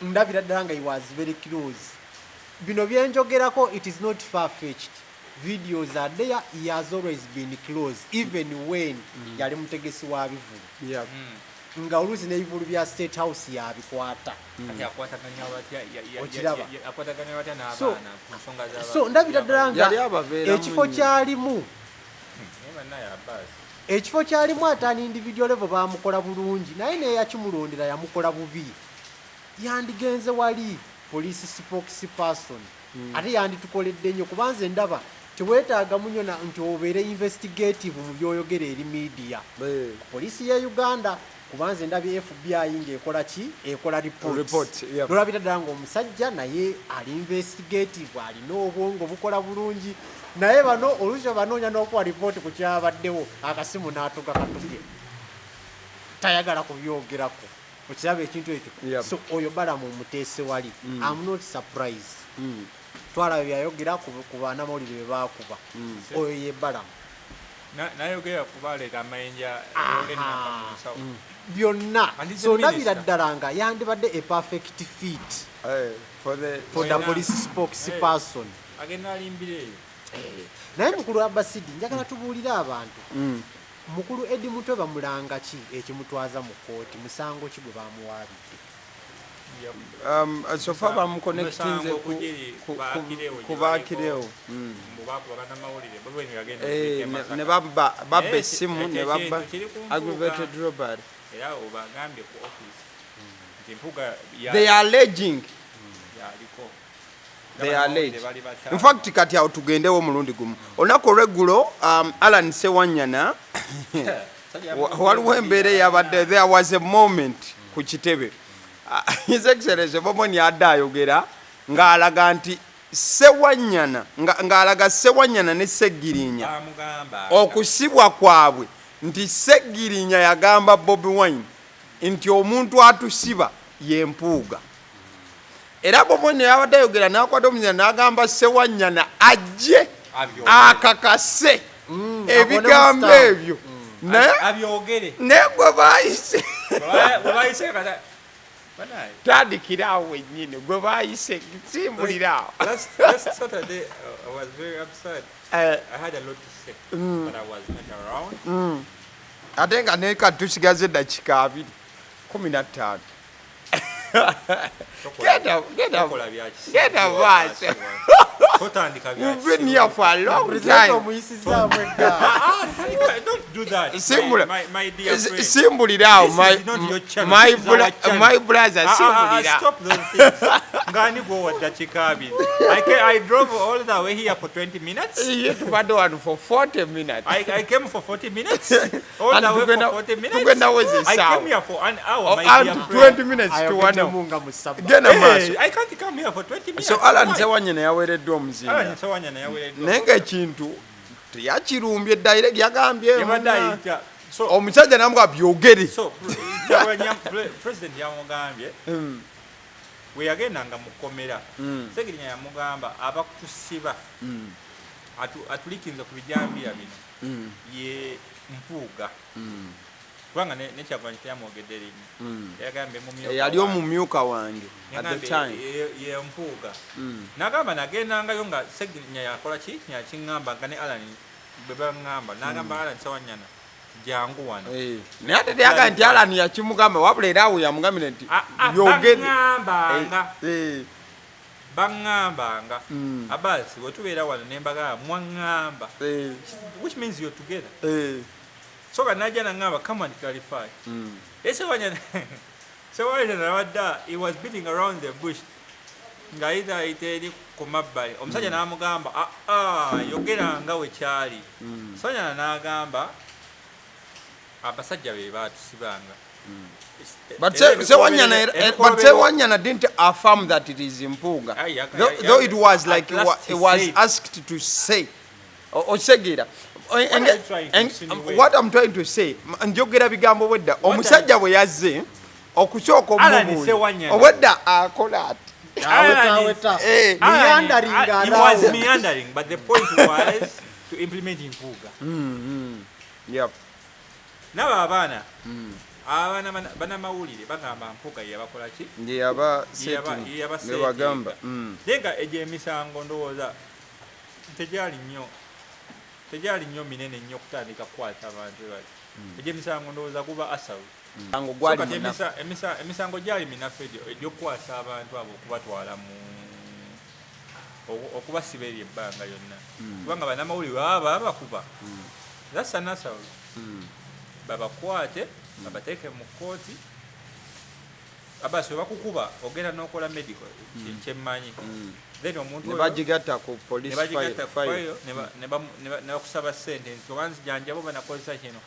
ndabira ddala nga he was very close. Bino byenjogerako it is not far-fetched. Videos are there. He has always been close even when yali mutegesi wa bivulu nga oluusi n'ebivulu bya State House yabikwata so ndabira ddala nga ekifo kyalimu ate an individual level bamukola bulungi naye naye yakimulondera yamukola bubi yandigenze wali police spokesperson ate yanditukoledde nnyo kubanze ndaba teweetaaga munyo nti obeere investigative mu byoyogera eri media polisi ya Uganda kubanze ndabye FBI ng'ekola ki ekola report nolabira ddala ng'omusajja naye ali investigative alina obwongo bukola bulungi naye bano oluusi banoonya n'okuwa report ku kyabaddewo akasimu n'atuga katuge tayagala kubyogerako okiraba ekintu ekyo so oyo balamu muteese wali I'm not surprised twala byayogera ku baana mawulire be baakuba oyo yebbalamu nayogera kubaleeta amayinja byonna so ndabira ddala nga yandibadde a perfect fit for the police spokesperson agenda alimbire eyo naye mukulu Abasidi njagala tubuulire abantu mukulu Eddy Mutwe bamulanga ki ekimutwaza mu kooti musango ki gwe bamuwaabidde so far bamuconnectinze kubakirewo ne babba essimu ne babba aggravated robbery. They are alleging. They are alleged. In fact kati awo tugendewo omulundi gumu olunaku olweggulo Alan Sewanyana waliwo embeera eyabadde there was a moment ku kitebe His Excellency Boboni adda ayogera ng'alaga nti Sewanyana ng'alaga Sewanyana ne Seggirinya okusibwa kwabwe nti Seggirinya yagamba Bobi Wine nti omuntu atusiba y'empuuga era Boboni yabadde ayogera n'akwata omunyana n'agamba Sewanyana ajje akakase ebigambo ebyo naye gwe baayise tandikiraawo wennyini gwe baayise simbuliraawo. Last Saturday I was very upset. I had a lot to say, but I was not around. Ate nga ne katusigaze eddakiika 15. Get a bus. totandika bya You've been here for a long President time. omuyisizaamu eggaali. don't do that Simbula. my dear friend. Simbulira This is not your channel, this is our channel. my brother simbulira. Stop those things. Ngani go wadda chikabi. I drove all the way here for 20 minutes. You had one for 40 minutes. I came for 40 minutes. All the way for 40 minutes. I came here for an hour, my dear And friend. 20 minutes to 1 hour. Munga musaba. Gena maso. Hey, I can't come here for 20 minutes. So Alan Why? Sewanyana yawereddwa omuzinga. Alan Sewanyana yawereddwa. Naye ng'ekintu teyakirumbye direct yagambye Yabadde so omusajja namugamba byogere. so president yamugambye we yagendanga mu kkomera Segirinya yamugamba abakutusiba atulikinze ku bijambiya bino ye Mpuuga kubanga nekyagwanyi teyamwogedde linnyo yagambye yali omumyuka wange at the time ye Mpuuga n'agamba nagendangayo nga Segirinya yakola ki yakiŋŋamba nga ne Alan bwe baŋŋamba n'agamba Alan Sewanyana jangu wano naye ate teyagamba nti Alan yakimugamba wabula era awo yamugambira nti byogere baŋŋambanga abasi wetubeera wano nembagamba mwaŋŋamba which means you're together so kanajja naŋŋamba come and clarify Sewanyana nawadda he was beating around the bush ng'ayita eri ku mabbali omusajja n'amugamba yogera nga wekyali Sewanyana n'agamba abasajja be baatusibanga But Sewanyana didn't affirm that it is Mpuuga. Though it was like it was asked to say. Osegera. What I'm trying to say, njogera bigambo wedda. Omusajja bwe yazze okusooka omubuuza. Wedda akola ati. He was meandering, but the point was to implement Mpuuga. Yep. Naba abaana banamawulire bagamba Mpuuga yabakola ki yabagamba nenga egyo emisango ndowooza tegyali nnyo minene nnyo okutandika kukwata abantu bali egyo emisango ndowooza guba asawu emisango gyali minafu egyokukwasa abantu abo okubatwala mu okubasiba eri ebbanga lyonna kubanga banamawulire baba bakuba that's an asawu babakwate babateeke mu kooti abasi we bakukuba ogenda n'okola medical kyemmanyi then omuntu nebagigatta ku police file ne bakusaba ssente nti obanzijanjabo banakozesa kino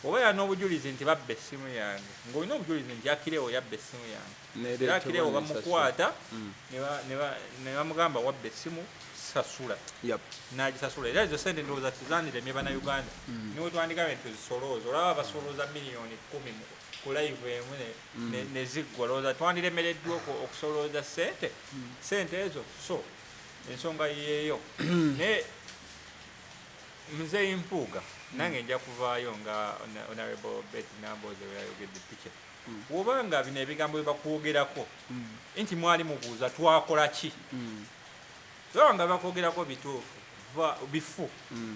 oba yana n'obujulizi nti babba essimu yange ng'olina obujulizi nti akireewo yabba essimu yange era akireewo bamukwata ne bamugamba wabba essimu sasula n'agisasula era ezo sente ndowooza tizandiremye bannayuganda niwe twandigabe nti zisolooza olaba basolooza miliyoni 10 ku live emu neziggwa lowooza twandiremereddwa okusolooza sente ezo so ensonga yeeyo naye Muzeeyi Mpuuga nange nja kuvaayo nga honorable Betty Namboze we yayogedde picture wobanga bino ebigambo bye bakwogerako nti mwali mubuuza twakola ki nga bakwogerako bituufu bifu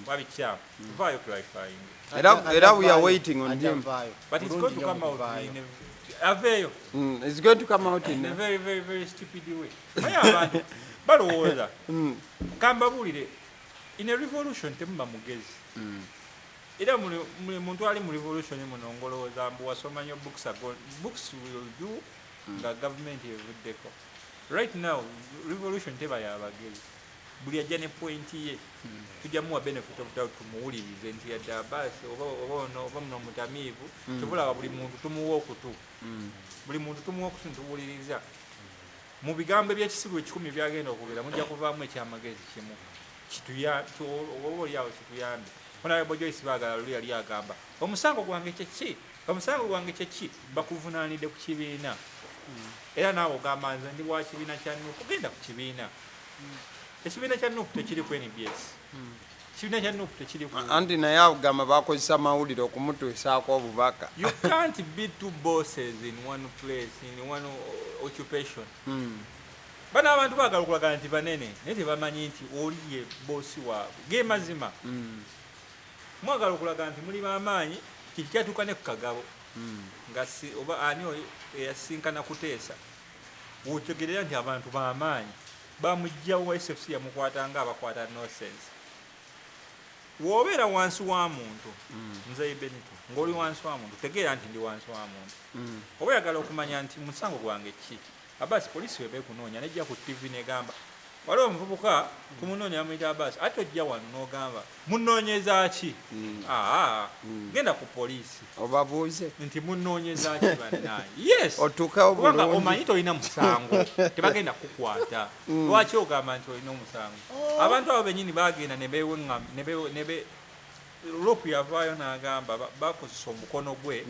wabikyamu vaayo clarifying era we are waiting on him but it's going to come out in aveeyo it's going to come out in a very very very stupid way naye abantu balowooza kambabuulire in a revolution temuba mugezi era muli muntu ali mu revolution muno ngolowooza mbu wasoma nnyo books will do nga government evuddeko right now revolution teba yabagezi buli ajja ne point ye tujja muwa benefit of doubt tumuwulirize nti yadde abasi oba muno mutamiivu tubulaba buli muntu tumuwa okutu ntuwuliriza mu bigambo ebyekisibu 10 byagenda okubira mujja kuvaamu ekyamagezi kimu oba oliawo kituyambe Honorable Joyce Baagala luli yali agamba omusango gwange kyeki bakuvunaanidde ku kibiina era naawe ogamba nze ndi wa kibiina kya Nuupu kugenda ku kibiina ekibiina kya Nuupu tekiri ku NBS kibiina kya Nuupu tekiri ku anti naye agamba bakozesa amawulire okumutuusaako obubaka you can't be two bosses in one place in one occupation bana abantu baagala okulaga nti banene naye tebamanyi nti oli ye boosi waabwe ge mazima mwagala okulaga nti muli bamaanyi kiki kyatuuka ne ku kagabo nga oba ani eyasinkana kuteesa wotegerera nti abantu bamaanyi bamujjawo SFC yamukwatanga abakwata nonsense. Wobeera wansi wa muntu nze Benito ng'oli wansi wa muntu tegeera nti ndi wansi wa muntu. Oba oyagala okumanya nti musango gwange ki Abbas poliisi webe kunoonya nejja ku TV negamba waliwo omuvubuka tumunoonya bamuyita Abbas ate ojja wano n'ogamba munoonyeza ki? Genda ku poliisi obabuuze nti munoonyeza ki bannaye. Yes otuukawo bulungi kubanga omanyi tolina musango tebagenda kukwata. Lwaki ogamba nti olina omusango? Abantu abo bennyini bagenda ne Rope yavaayo n'agamba bakozesa omukono gwe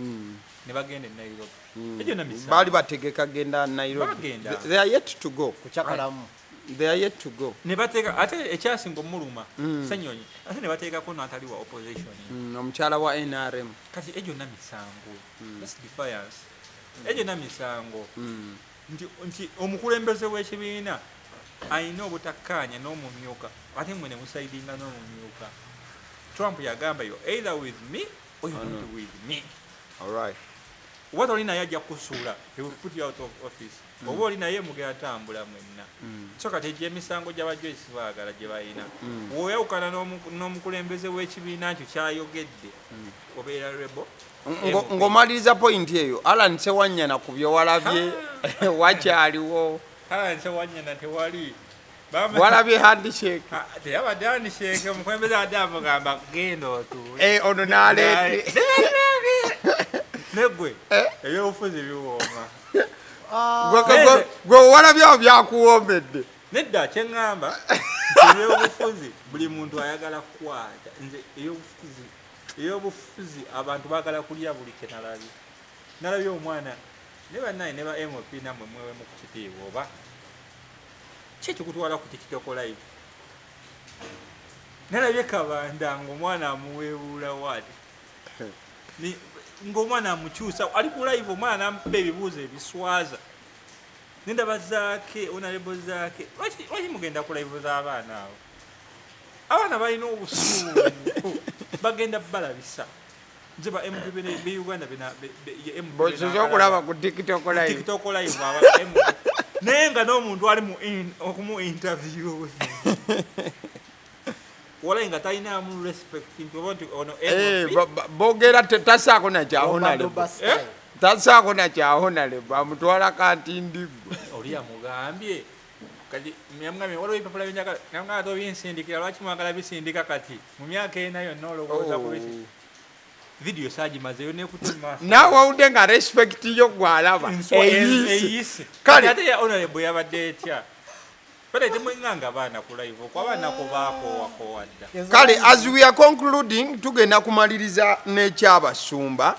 ne bagenda e Nairobi. Egyo namisango baali bategeka genda Nairobi. They are yet to go. Kukyakalamu. They are yet to go. Ne bateeka ate ekyasinga omuluma Ssenyonyi ate ne bateekako n'atali wa opposition omukyala wa NRM. kati egyo namisango. That's defiance. Egyo namisango nti omukulembeze w'ekibiina ayina obutakkaanya n'omumyuka ate mmwe ne musaidinga n'omumyuka. Trump yagamba yo either with me or you're not with me. All right. What oli naye ajja kusuula he will put you out of office. Oba oli naye mugera tambula mwenna. So kati egyo emisango gy'abajoyisi baagala gye balina. Bw'oyawukana n'omukulembeze w'ekibiina kyo kyayogedde obeera rebel. Ng'omaliriza pointi eyo Alan Sewanyana ku bye walabye wakyaliwo. Alan Sewanyana tewali. Walabye handshake. Teyabadde handshake omukulembeze adde amugamba genda otuule. Ono n'aleete. Negwe ebyobufuzi biwooma. Gwe walabye awo byakuwombedde. Nedda kyeŋŋamba ebyobufuzi buli muntu ayagala kukwata. Nze ebyobufuzi abantu baagala kulya buli kye nalabye. Nalabye omwana ne bannaye ne ba MOP nammwe mwewemu ku kitiibwa oba ki ekikutwala ku TikTok live. Nalabye Kabanda ng'omwana amuweebuula waati ng'omwana amukyusa ali ku live omwana namukuba ebibuuzo ebiswaza. Nendaba Zaake Honorable Zaake lwaki mugenda ku live z'abaana abo? Abaana balina obusungu bagenda balabisa. Nze ba MPP ne Uganda bosoza okulaba ku TikTok live naye nga n'omuntu ali okumu interview wala nga talinamu respect nti oba nti ono boogera tasaako nakyahonale bamutwala kanti ndigwe oli amugambye kati yamugambye waliwo ebipapula byenjagala namugamba ate obyensindikira lwaki mwagala bisindika kati mu myaka ena yonna olowooza ku video sagimazeyo nekutima naawe wawudde nga respect yo gwalaba eyise kale ate ya honorable yabadde etya bale temwenganga abaana ku live okwo abaana ko baakoowakowadda. Kale as we are concluding tugenda kumaliriza n'ekyabasumba.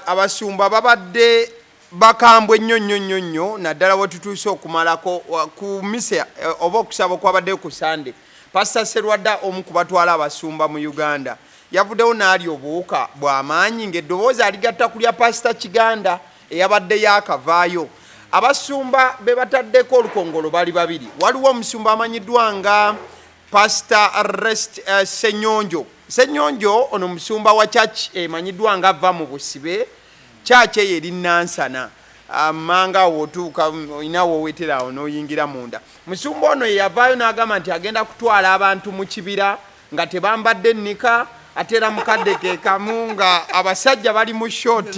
Abasumba babadde bakambwe nnyo naddala bwe tutuuse okumalako ku mise oba okusaba okwabaddeyo ku Sunday. Pastor Serwadda omu ku batwala abasumba mu Uganda yavuddewo n'ali obuwuka bw'amaanyi ng'eddoboozi aligatta kulya Pastor Kiganda eyabadde yakavaayo. Abasumba be bataddeko olukongolo bali babiri. Waliwo omusumba amanyiddwa nga Pastor Senyonjo. Senyonjo ono musumba wa church emanyiddwa nga ava mu busibe. Church eyo eri Nansana. Manga wotuuka inawo wetera onooyingira munda. Musumba ono yavaayo n'agamba nti agenda kutwala abantu mu kibira nga tebambadde nnika atera mukadde ke kamu nga abasajja bali mu short.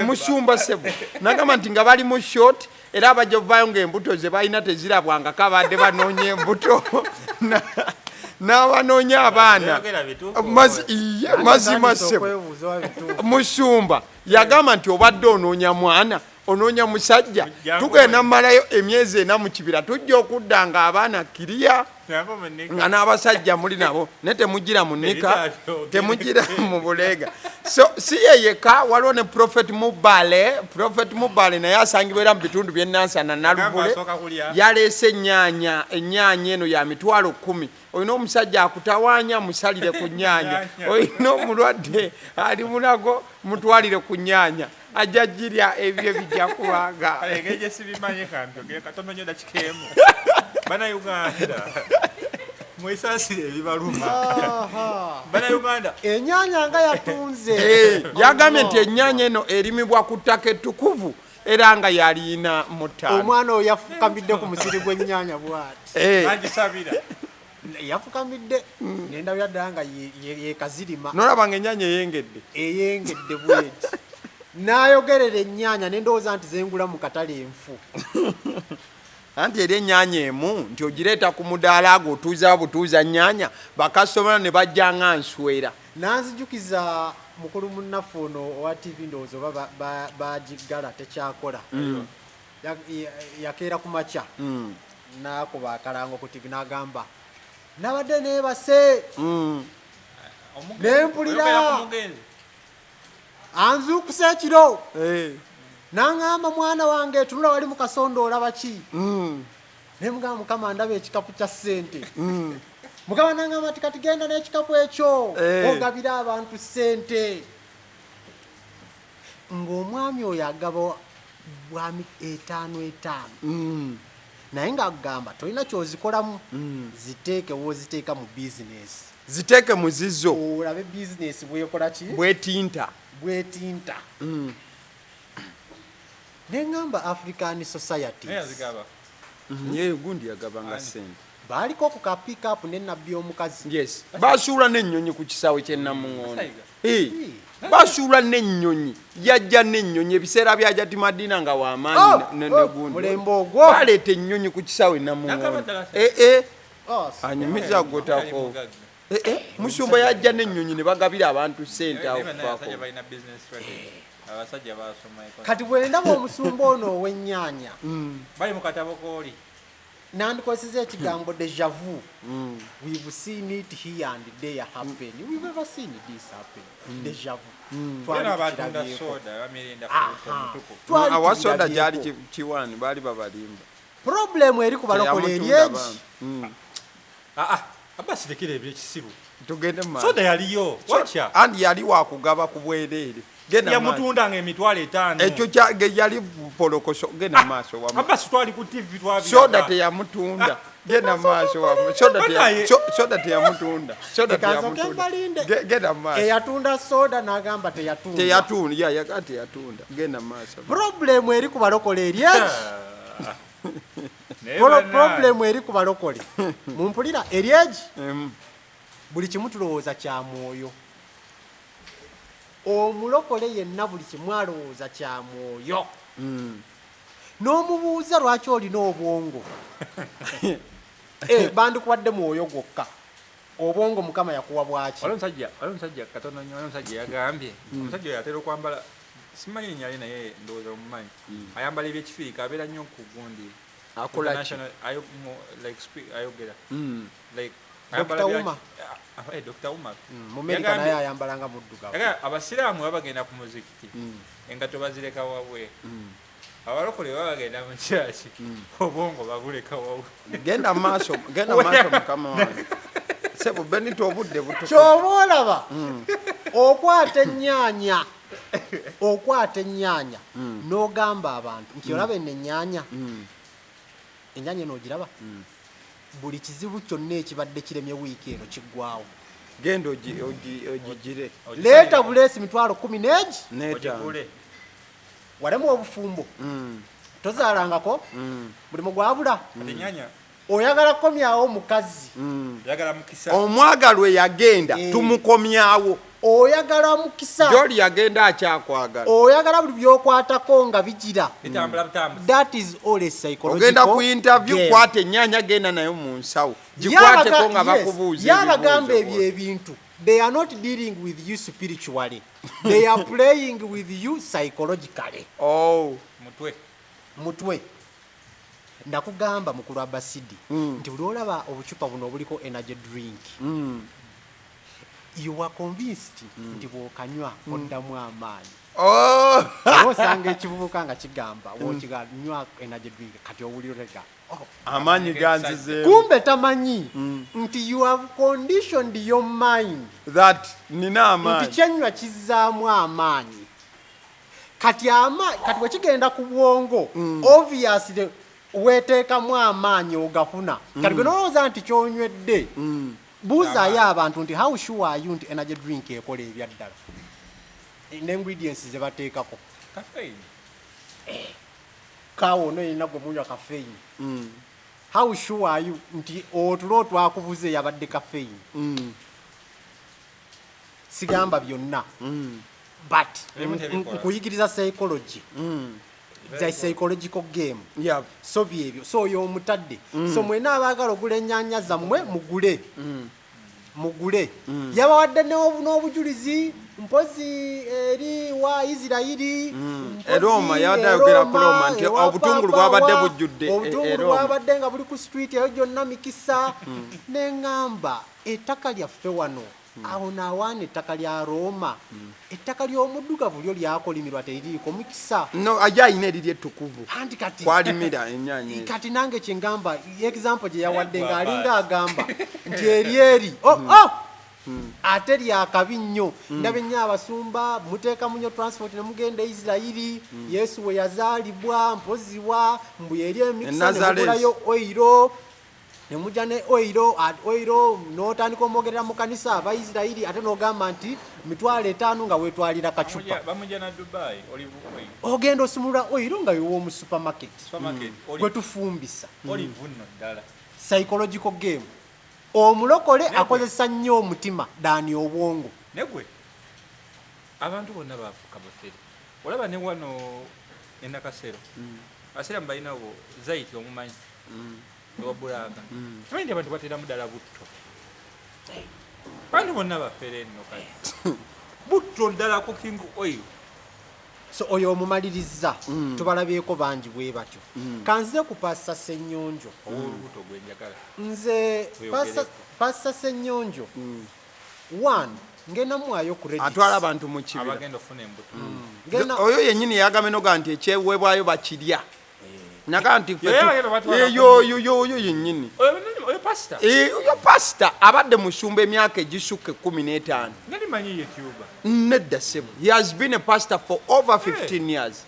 Musumba sebo n'agamba nti nga bali mu short era abajja ovaayo ng'embuto ze balina tezirabwanga kabadde banoonya embuto n'abanoonya abaana mazima sebo. Musumba yagamba nti obadde onoonya mwana onoonya musajja tugenda mmalayo emyezi ena mu kibira tujja okudda nga abaana kiriya nga n'abasajja muli nabo naye temugira mu nnika temugira mu buleega. So si yeyeka waliwo ne Prophet Mubale naye asangibwa era mu bitundu by'e Nansana Naluvule yaleese ennyaanya eno ya mitwalo 10. Olina omusajja akutawaanya musalire ku nnyaanya, olina omulwadde ali munago mutwalire ku nnyaanya ajja jirya ebyo bijja kubanga egeje sibimanyi kantu katono nyo dakikemu bana Uganda mwisasire ebibaluma bana Uganda ennyanya nga yatunze yagambye nti ennyaanya eno erimibwa ku ttaka ettukuvu era nga yalina mutano omwana oyo yafukamidde ku musiri gw'ennyanya bw'ati nagisabira yafukamidde nendabira ddala nga yekazirima nolaba nga ennyanya eyengedde bweti n'ayogerera ennyanya nendowooza nti zengula mu katale enfu anti eri ennyanya emu nti ogireeta ku mudaala ago otuuza butuuza nnyanya bakasitoma ne bajja nga nswera nanzijukiza mukulu munnaffe ono owa tv ndowooza oba bagiggala tekyakola yakeera ku makya nakuba akalango ku tv n'agamba nabadde neebase nempulira anzuukuse ekiro n'aŋŋamba mwana wange tunula wali mu kasondo olaba ki naye mugamba mukama ndaba ekikapu kya ssente mukama n'aŋŋamba nti kati genda n'ekikapu ekyo ogabira abantu ssente ng'omwami oyo agaba bwami 5 naye ng'agamba tolina kyozikolamu ziteeke wooziteeka mu bizinesi ziteeke mu zizo olabe bizinesi bwekola ki bwetinta neŋŋamba African Society naye gundi yagabanga ssente baaliko ku ka pick-up n'ennabbi omukazi yes basuula n'ennyonyi ku kisaawe ky'ennamuŋŋondo basuula n'ennyonyi yajja n'ennyonyi ebiseera byajja timadina nga w'amaanyi negundi mulembe ogwo baleeta ennyonyi ku kisaawe ennamuŋŋondo anyumiza gotako musumba yajja n'ennyonyi ne bagabira abantu ssente awo kati bwe ndaba omusumba ono ow'ennyaanya bali mu katabo kooli nandikozesa ekigambo deja vu we've seen it here and there happen we've never seen this happen deja vu awa soda gyali kiwani baali babalimba problem eri ku balokola eryegi abasirekera ebyekisibu tugende soda yaliyo watya andi yali wakugaba ku bwereere yamutundanga emitwalo 5 ekyo yali polokoso genda maaso abasi twali ku tv soda teyamutunda genda maaso soda teyamutunda genda maaso eyatunda soda n'agamba teyatunda genda maaso problem eri ku balokola eryegi problem eri ku balokole mumpulira eryegi buli kimu tulowooza kya mwoyo omulokole yenna buli kimu alowooza kya mwoyo n'omubuuza lwaki olina obwongo bandikuwadde mwoyo gwokka obwongo mukama yakuwa bwaki omusajja katono nnyo omusajja yagambye omusajja oyo atera okwambala simanyi linnya naye ndowooza omumanyi ayambala ebyekifirika abeera nnyo ku gundi ayogera Dr. Umar Mumerika naye ayambalanga muddugavu abasiraamu baba bagenda ku muzikiti engato bazireka wabwe abalokole baba bagenda mu kyaki obwongo babuleka wabwe genda maaso mukama wange sebo Benito obudde buto kyoba olaba okwata ennyaanya n'ogamba abantu nti olaba eno ennyaanya eno ogiraba buli kizibu kyonna ekibadde kiremye wiiki eno kiggwawo genda ogigire leeta buleesi mitwalo 10 n'egi walemu obufumbo tozaalangako mulimu gwabula oyagala kukomyawo omukazi omwagalwe yagenda tumukomyawo oyagala mukisa joli yagenda akyakwagala oyagala buli byokwatako nga bijira that is all a psychological ogenda ku interview kwate ennyanya genda nayo mu nsawo gikwateko nga bakubuuza yabagamba ebyo ebintu they are not dealing with you spiritually they are playing with you psychologically mutwe nakugamba mukulu Abasidi nti buli olaba obucupa buno obuliko energy drink you are convinced nti bw'okanywa oddamu amaanyi osanga ekivubuka nga kigamba wokiganywa energy drink kati owulirega amaanyi ganzize kumbe tamanyi nti you have conditioned your mind that nina amaanyi nti kyenywa kizzaamu amaanyi kati wekigenda ku bwongo obviously weteekamu amaanyi ogafuna kati gwe nolowooza nti kyonywedde buuzaayo abantu nti how sure are you nti energy drink ekola ebyaddala ne ingredients ze bateekako Kawo no yina gwe munywa caffeine. How sure are you nti otulo twakubuze yabadde caffeine? Sigamba byonna. But nkuyigiriza psychology. It's a psychological game. Yeah. So byebyo. So yo mutadde. So mwena abagala ogula ennyanya zammwe mugule. Mugule. Yabawadde n'obujulizi mpozi eri wa Isirairi. Roma yadayogera ku Roma nti obutungulu bwabadde bujjudde. Obutungulu bwabadde nga buli ku street eyo gyonna mikisa. N'engamba ettaka lyaffe wano. Awo naawaana ettaka lya Roma. Ettaka ly'omuddugavu lyo lyakolimirwa teririiko mukisa. No, ajja ayina eriri ettukuvu. Anti kati kwalimira ennyaanya. Kati nange kye ngamba example gye yawadde ng'alinga agamba nti eri. Ate lyakabi nnyo. Ndaba ennyo abasumba muteeka munyo transport ne mugenda Isirairi. Yesu we yazaalibwa mpozibwa mbu eri emikisa ne mugulayo oiro. Nemuja ne oiro n'otandika omwogerera mu kanisa Abaisirairi ate n'ogamba nti 5,000 nga weetwalira kacupa. Bamujja na Dubai olive oil. Ogenda osumulula oiro nga weewa mu supermarket. Gwe tufumbisa. Olive nno ddala. Psychological game. Omulokole akozesa nnyo omutima daani obwongo. Negwe abantu bonna baafuka bafere. Olaba ne wano enakasero. Asira mbalinawo zaiti omumanyi. Wabulanga. Kimanyi abantu batera mudala butto. Abantu bonna bafere nno kati. Butto ddala cooking oil. So oyo omumaliriza tubalabyeko bangi bwe batyo. Kanze ku Pastor Ssenyonjo. Olubuto gwe njagala. Nze Pastor Ssenyonjo. One ngenda mwayo ku Reddit. Atwala abantu mu kibira. Abagenda ofuna embuto. Oyo yennyini yagamenoga nti ekyeweebwayo bakirya. Naga nti yo yennyini. Oyo pastor. Oyo pastor abadde musumba emyaka egisukka 15. Nali manyi YouTube. Nedda sebo. He has been a pastor for over 15 years.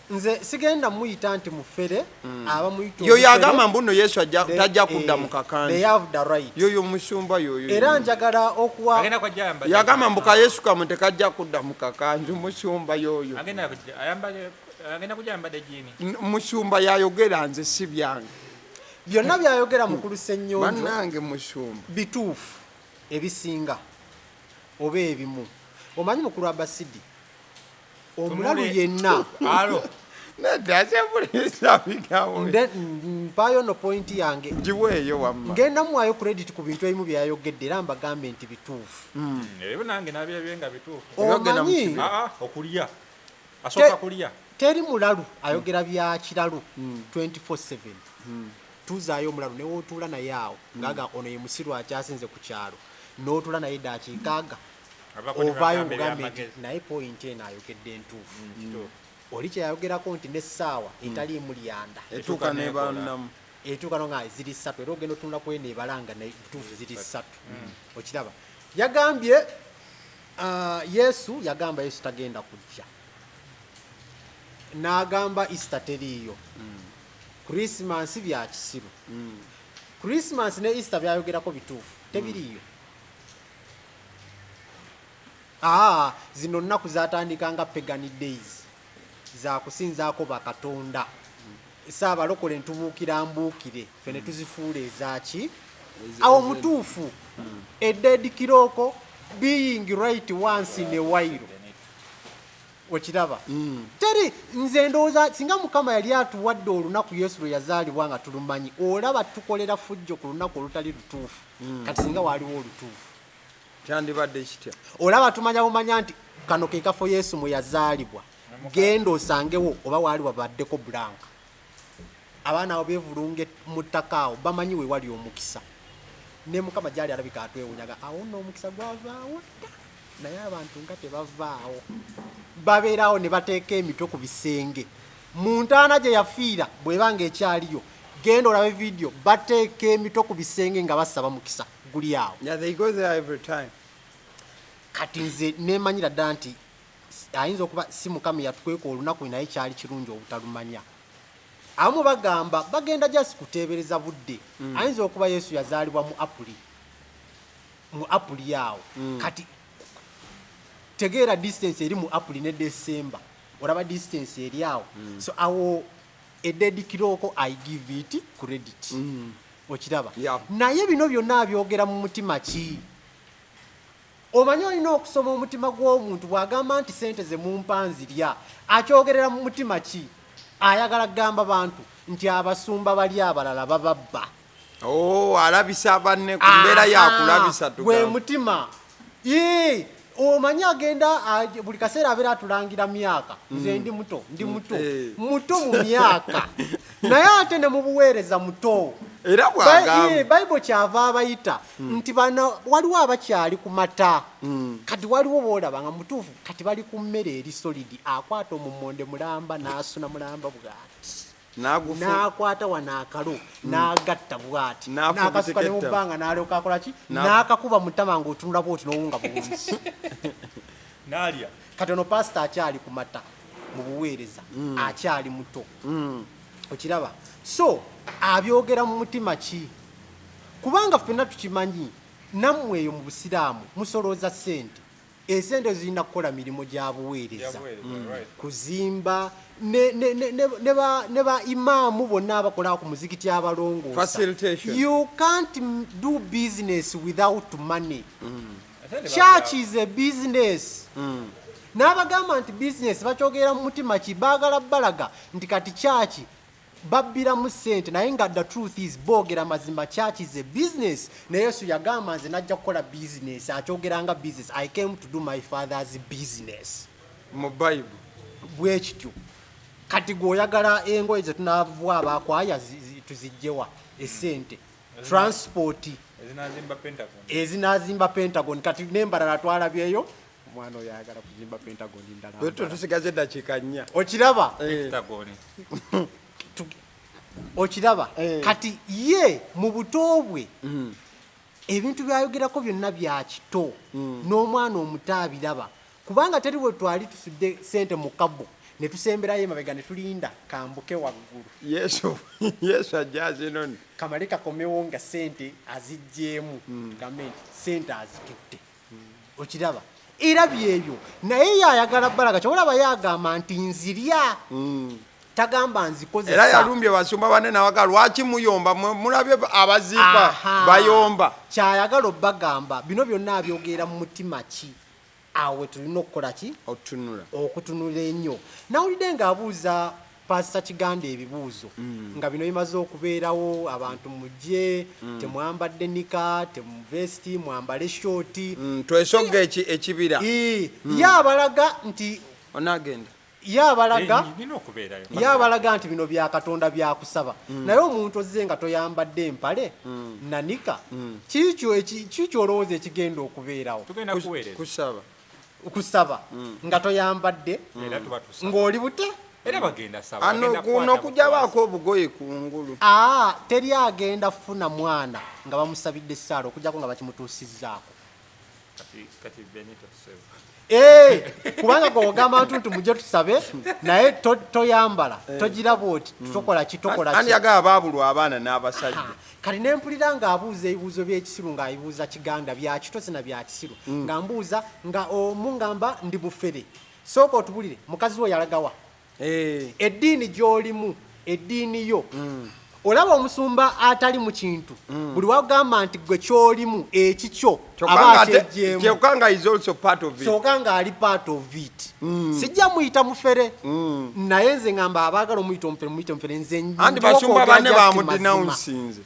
Nze sigenda muyita nti mufere abamuyita. Yo yagamba mbuno Yesu tajja kudda mu kakanzi. They have the right. Yo musumba yoyo. Era njagala okuwa. Agenda kwa jamba. Yagamba mbuka Yesu kamute kajja kudda mu kakanzi musumba yoyo. Agenda kujamba de jini. Musumba yayogera nze si byange. Byonna byayogera mukulu Ssenyonjo. Bannange musumba. Bituufu ebisinga oba ebimu. Omanyi mukulu Abasidi. Omulalu yenna. Alo. Nedda kyebulisa bigawo. Mpayo no point yange. Jiweeyo wamma. Ngenda mwayo credit ku bintu ebimu byayogedde era mbagambe nti bituufu. Ebyo nange nabyebenga bituufu. Omanyi okulya. Asoka kulya. Teri mulalu ayogera bya kiralu 24/7. Tuzaayo omulalu ne wotuula naye awo ngaga ono ye musiru akyasinze ku kyalo n'otuula naye daakikaaga ovaayo mugambe nti naye point eno ayogedde entuufu. Oli kyeyayogerako nti n'essaawa etaliimu lyanda etuuka ne bannamu etuuka no nga ziri 3 era ogenda otunula ku eno ebalanga ntuufu ziri 3. Okiraba yagambye Yesu yagamba Yesu tagenda kujja n'agamba Easter teriiyo. Christmas bya kisiru. Christmas ne Easter byayogerako bituufu tebiriiyo. Zino nnaku zatandikanga pagan days za kusinzaako bakatonda. Saabalokole ntubuukira mbuukire ffe ne tuzifuula ezaki awo mutuufu. Eddedi kirooko being right once in a while. Okiraba teri nze ndowooza singa Mukama yali atuwadde olunaku Yesu lwe yazaalibwa nga tulumanyi olaba tukolera fujjo ku lunaku olutali lutuufu. Kati singa waaliwo olutuufu kyandibadde kitya. Olaba tumanya bumanya nti kano ke kafo Yesu mwe yazaalibwa. Genda osangewo oba waali wabaddeko bulanka. Abaana abo beevulunge mu ttaka awo bamanyi we wali omukisa. Ne Mukama gyali alabika atwewunyaga awo nno omukisa gwavaawo dda. Naye abantu nga tebavaawo. Babeerawo ne bateeka emitwe ku bisenge. Mu ntaana gye yafiira bw'ebanga ekyaliyo genda olabe video bateeka emitwe ku bisenge nga basaba mukisa guli awo. Yeah, they go there every time. Kati nze neemanyira ddala nti ayinza okuba si Mukama yatukweka olunaku naye kyali kirungi obutalumanya. Abamu bagamba bagenda just kuteebereza budde. Ayinza okuba Yesu yazaalibwa mu Apuli awo. Kati tegeera distance eri mu April ne December olaba distance eri awo so awo Eddy Kiroko I give it credit okiraba naye bino byonna abyogera mu mutima ki omanyi olina okusoma omutima gw'omuntu bw'agamba nti sente ze mumpanzirya akyogerera mu mutima ki ayagala kugamba bantu nti abasumba bali abalala bababba alabisa banne ku mbeera yakulabisa gwe mutima omanyi agenda buli kaseera abeera atulangira myaka nze ndi muto muto mu myaka naye ate ne mu buweereza muto era bwagamba Bible kyava abayita nti bano waliwo abakyali ku mata kati waliwo boolaba nga mutuufu kati bali ku mmere eri solidi akwata omummonde mulamba n'asuna mulamba bw'ati n'akwata wanaakalo n'agatta bw'ati n'akasuka ne mu bbanga n'alyoka akola ki n'akakuba mu ttama ng'otunula bw'oti n'owunga bulungi n'alya kati ono pasita akyali ku mata mu buweereza akyali muto okiraba so abyogera mu mutima ki kubanga ffenna tukimanyi nammwe eyo mu busiraamu musolooza ssente esente zirina kukola mirimu gya buweereza kuzimba ne ba imaamu bonna abakola ku muzikiti abalongoosa you can't do business without money church is a business n'abagamba nti business bakyogera mu mutima ki baagala balaga nti kati church babbiramu ssente naye nga the truth is boogera mazima church is a business ne Yesu yagamba nze najja kukola business akyogeranga business I came to do my father's business mu Bible bwe kityo kati gwoyagala engoye ze tunavwa abakwaya tuzijjewa essente transport ezinazimba Pentagon kati nembalala twalabyeyo omwana oyo ayagala kuzimba Pentagon ndala tusigaze dakiika 4 okiraba okiraba kati ye mu buto bwe ebintu byayogerako byonna bya kito n'omwana omuto abiraba kubanga teri bwe twali tusudde sente mu kabo ne tusemberayo emabega ne tulinda kambuke waggulu yesu ajaze noni kamale kakomewo nga sente azijjeemu tugambe nti sente azitutte okiraba era byebyo naye yayagala balaga kyolaba yagamba nti nzirya tagamba nzikozesa era yalumbye basumba bane nawaga lwaki muyomba mulabye abaziika bayomba kyayagala obbagamba bino byonna abyogera mu mutima ki awe tulina okukola ki okutunula ennyo nawulidde ng'abuuza pasita Kiganda ebibuuzo nga bino bimaze okubeerawo abantu mujje temwambadde nika temuvesti mwambale shoti twesogga ekibira yabalaga nti onagenda yabalaga nti bino bya Katonda byakusaba naye omuntu ozze nga toyambadde empale nanika kikyo olowooza ekigenda okubeerawo kusaba nga toyambadde ng'oli bute era bagenda saba kuno kujabaako obugoye kungulu teri agenda funa mwana nga bamusabidde essaala okujjako nga bakimutuusizzaako kati Benito kubanga gwogamba nti mujje tusabe naye toyambala togira bwoti tokola yagala baabulwa abaana n'abasajja kati nempulira ng'abuuza ebibuuzo by'ekisiru ng'abibuuza Kiganda bya kitosi na bya kisiru nga mbuuza nga omungamba ndi bufere sooka otubulire mukazi we yalagawa eddiini gy'olimu eddiini yo olaba omusumba atali mu kintu buli wagamba nti gwe kyolimu ekikyo aba akyejjeemu kyokka ng'ali part of it sijja muyita mufere naye nze ngamba abaagala omuyita omufere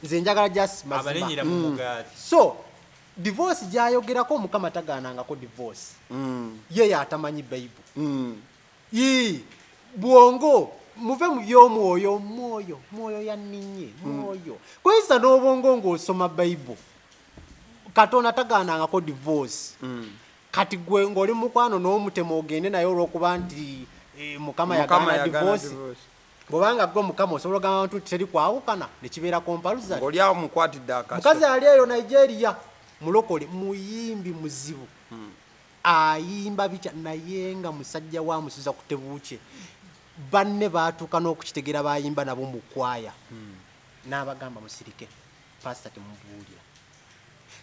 nze njagala just mazima so divorce gyayogerako omukama tagaanangako divorce ye yatamanyi Bible bwongo muve mu by'omwoyo mwoyo yanninye mwoyo kwesa n'obwongo ng'osoma Bible Katonda tagaanangako divorce kati gwe ng'oli mukwano n'omutema ogende naye olw'okuba nti mukama yagaana divorce bw'obanga gwe mukama osobola ogamba abantu nti teri kwawukana ne kibeera kompaluza oli awo mukwatidde akaso mukazi ali eyo Nigeria mulokole muyimbi muzibu ayimba bitya naye nga musajja wa musuza ku tebuukye banne baatuuka n'okukitegeera bayimba nabo mu kwaya n'abagamba musirike pasita temubuulira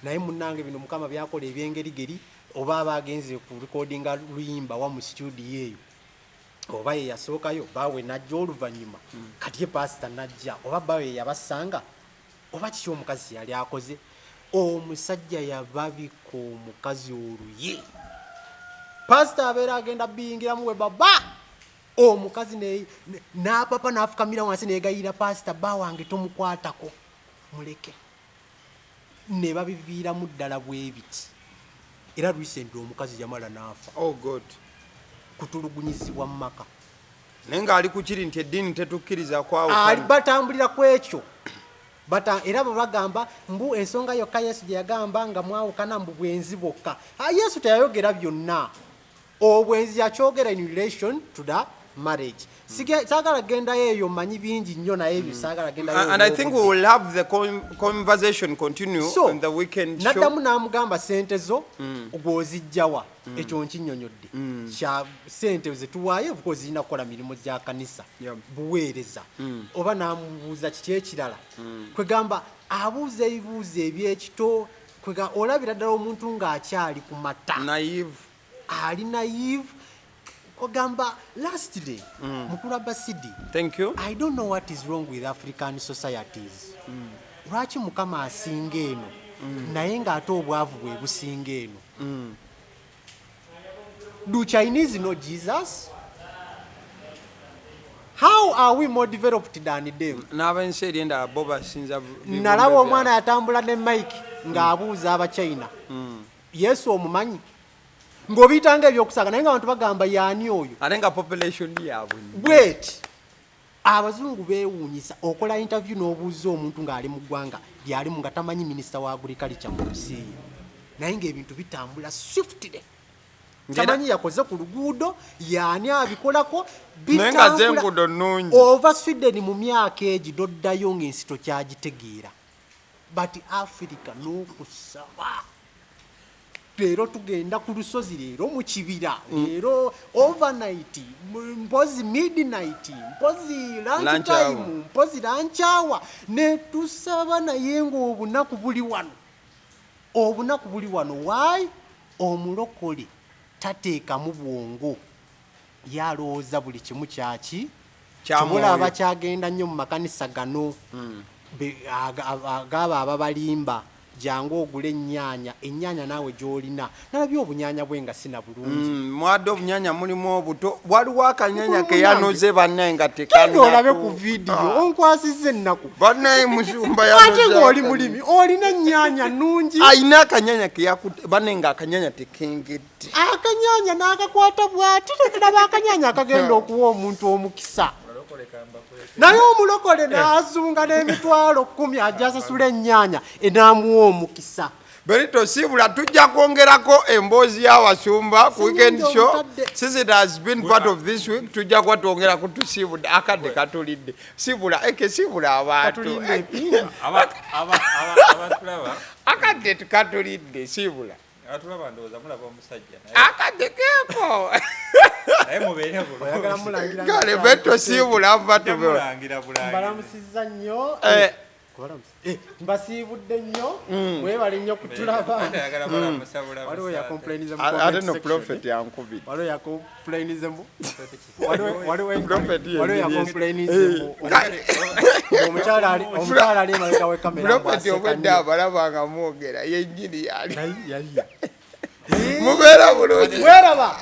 naye munnange bino mukama byakola ebyengerigeri oba abagenze ku recordinga luyimba wa mu studio eyo oba ye yasookayo bawe najja oluvannyuma kati ye pasita najja oba bawe yabasanga oba kiki omukazi yali akoze omusajja yababika omukazi oluye pasita abeera agenda biyingiramu we baba omukazi n'apapa n'afukamira wansi neegayira pasita bba wange tomukwatako muleke ne babiviiramu ddala bwe biti era recently omukazi yamala n'afa kutulugunyizibwa mu maka naye ng'ali ku kiri nti eddiini tetukkiriza kwawukana batambulira ku ekyo era bwe bagamba mbu ensonga yokka yesu gye yagamba nga mwawukana mbu bwenzi bwokka yesu teyayogera byonna obwenzi yakyogera in relation to the marriage saagala gendayo eyo manyi bingi nnyo naye ebyo saagala gendayo and I think we will have the conversation continue on the weekend show naddamu n'amugamba sente zo gw'ozijjawa ekyo nkinnyonnyodde kya sente ze tuwaayo buko zirina kukola mirimu gya kanisa buweereza oba n'amubuuza kiki ekirala kwegamba abuuza ebibuuzo ebyekito olabira ddala omuntu ng'akyali ku mata ali naive ogamba last day mukulu Basidi thank you I don't know what is wrong with African societies lwaki mukama asinga eno naye ng'ate obwavu bwe businga eno do Chinese know Jesus? How are we more developed than them? n'abensi eri endala bo basinza nalaba omwana yatambula ne mike ng'abuuza abachina yesu omumanyi ng'obiyitanga ebyokusaaga naye nga abantu bagamba yaani oyo ate nga population yaabwe bweti abazungu beewuunyisa okola interview n'obuuza omuntu ng'ali mu ggwanga lyalimu nga tamanyi minisita wa agriculture mu nsi ye naye ng'ebintu bitambula swiftly tamanyi yakoze ku luguudo yaani abikolako bitambula nnungi ova Sweden mu myaka egi doddayo ng'ensito kyagitegeera but Africa n'okusaba leero tugenda ku lusozi leero mu kibira leero overnight mpozi midnight mpozi lunch time mpozi lunch hour ne tusaba naye ng'obunaku buli wano why omulokole tateekamu bwongo yalowooza buli kimu kyaki kyamulaba kyagenda nnyo mu makanisa gano agaba ababalimba jangu ogule ennyaanya naawe gy'olina nalabye obunyanya bwe nga sina bulungi mwadde obunyanya mulimu obuto waliwo akanyanya ke yanoze bannaye nga tekolabe ku vidiyo onkwasizza ennaku bannaye musumba ate ng'oli mulimi olina ennyaanya nnungi ayina akanyanya ke yakutte bannaye nga akanyanya tekengedde akanyanya n'akakwata bw'ati tekulaba akanyanya akagenda okuwa omuntu omukisa naye omulokole n'azunga n'emitwalo 10 ajasasula ennyaanya enaamuwa omukisa Benito sibula tujja kwongerako emboozi y'abasumba ku weekend show since it has been part of this week tujja kuba twongerako tusibudde akadde katulidde sibula sibula abantu akadde katulidde sibula atulaba ndowooza mulaba omusajja akadde keeko oyagala mulangira kale Benito sibula mbalamusizza nnyo mbasiibudde nnyo mwebale nnyo kutulaba waliwo yakomplainizemu omukyala ali emabega w'ekamera obwedde abalaba nga mwogera yennyini yali mubeera bulungi weraba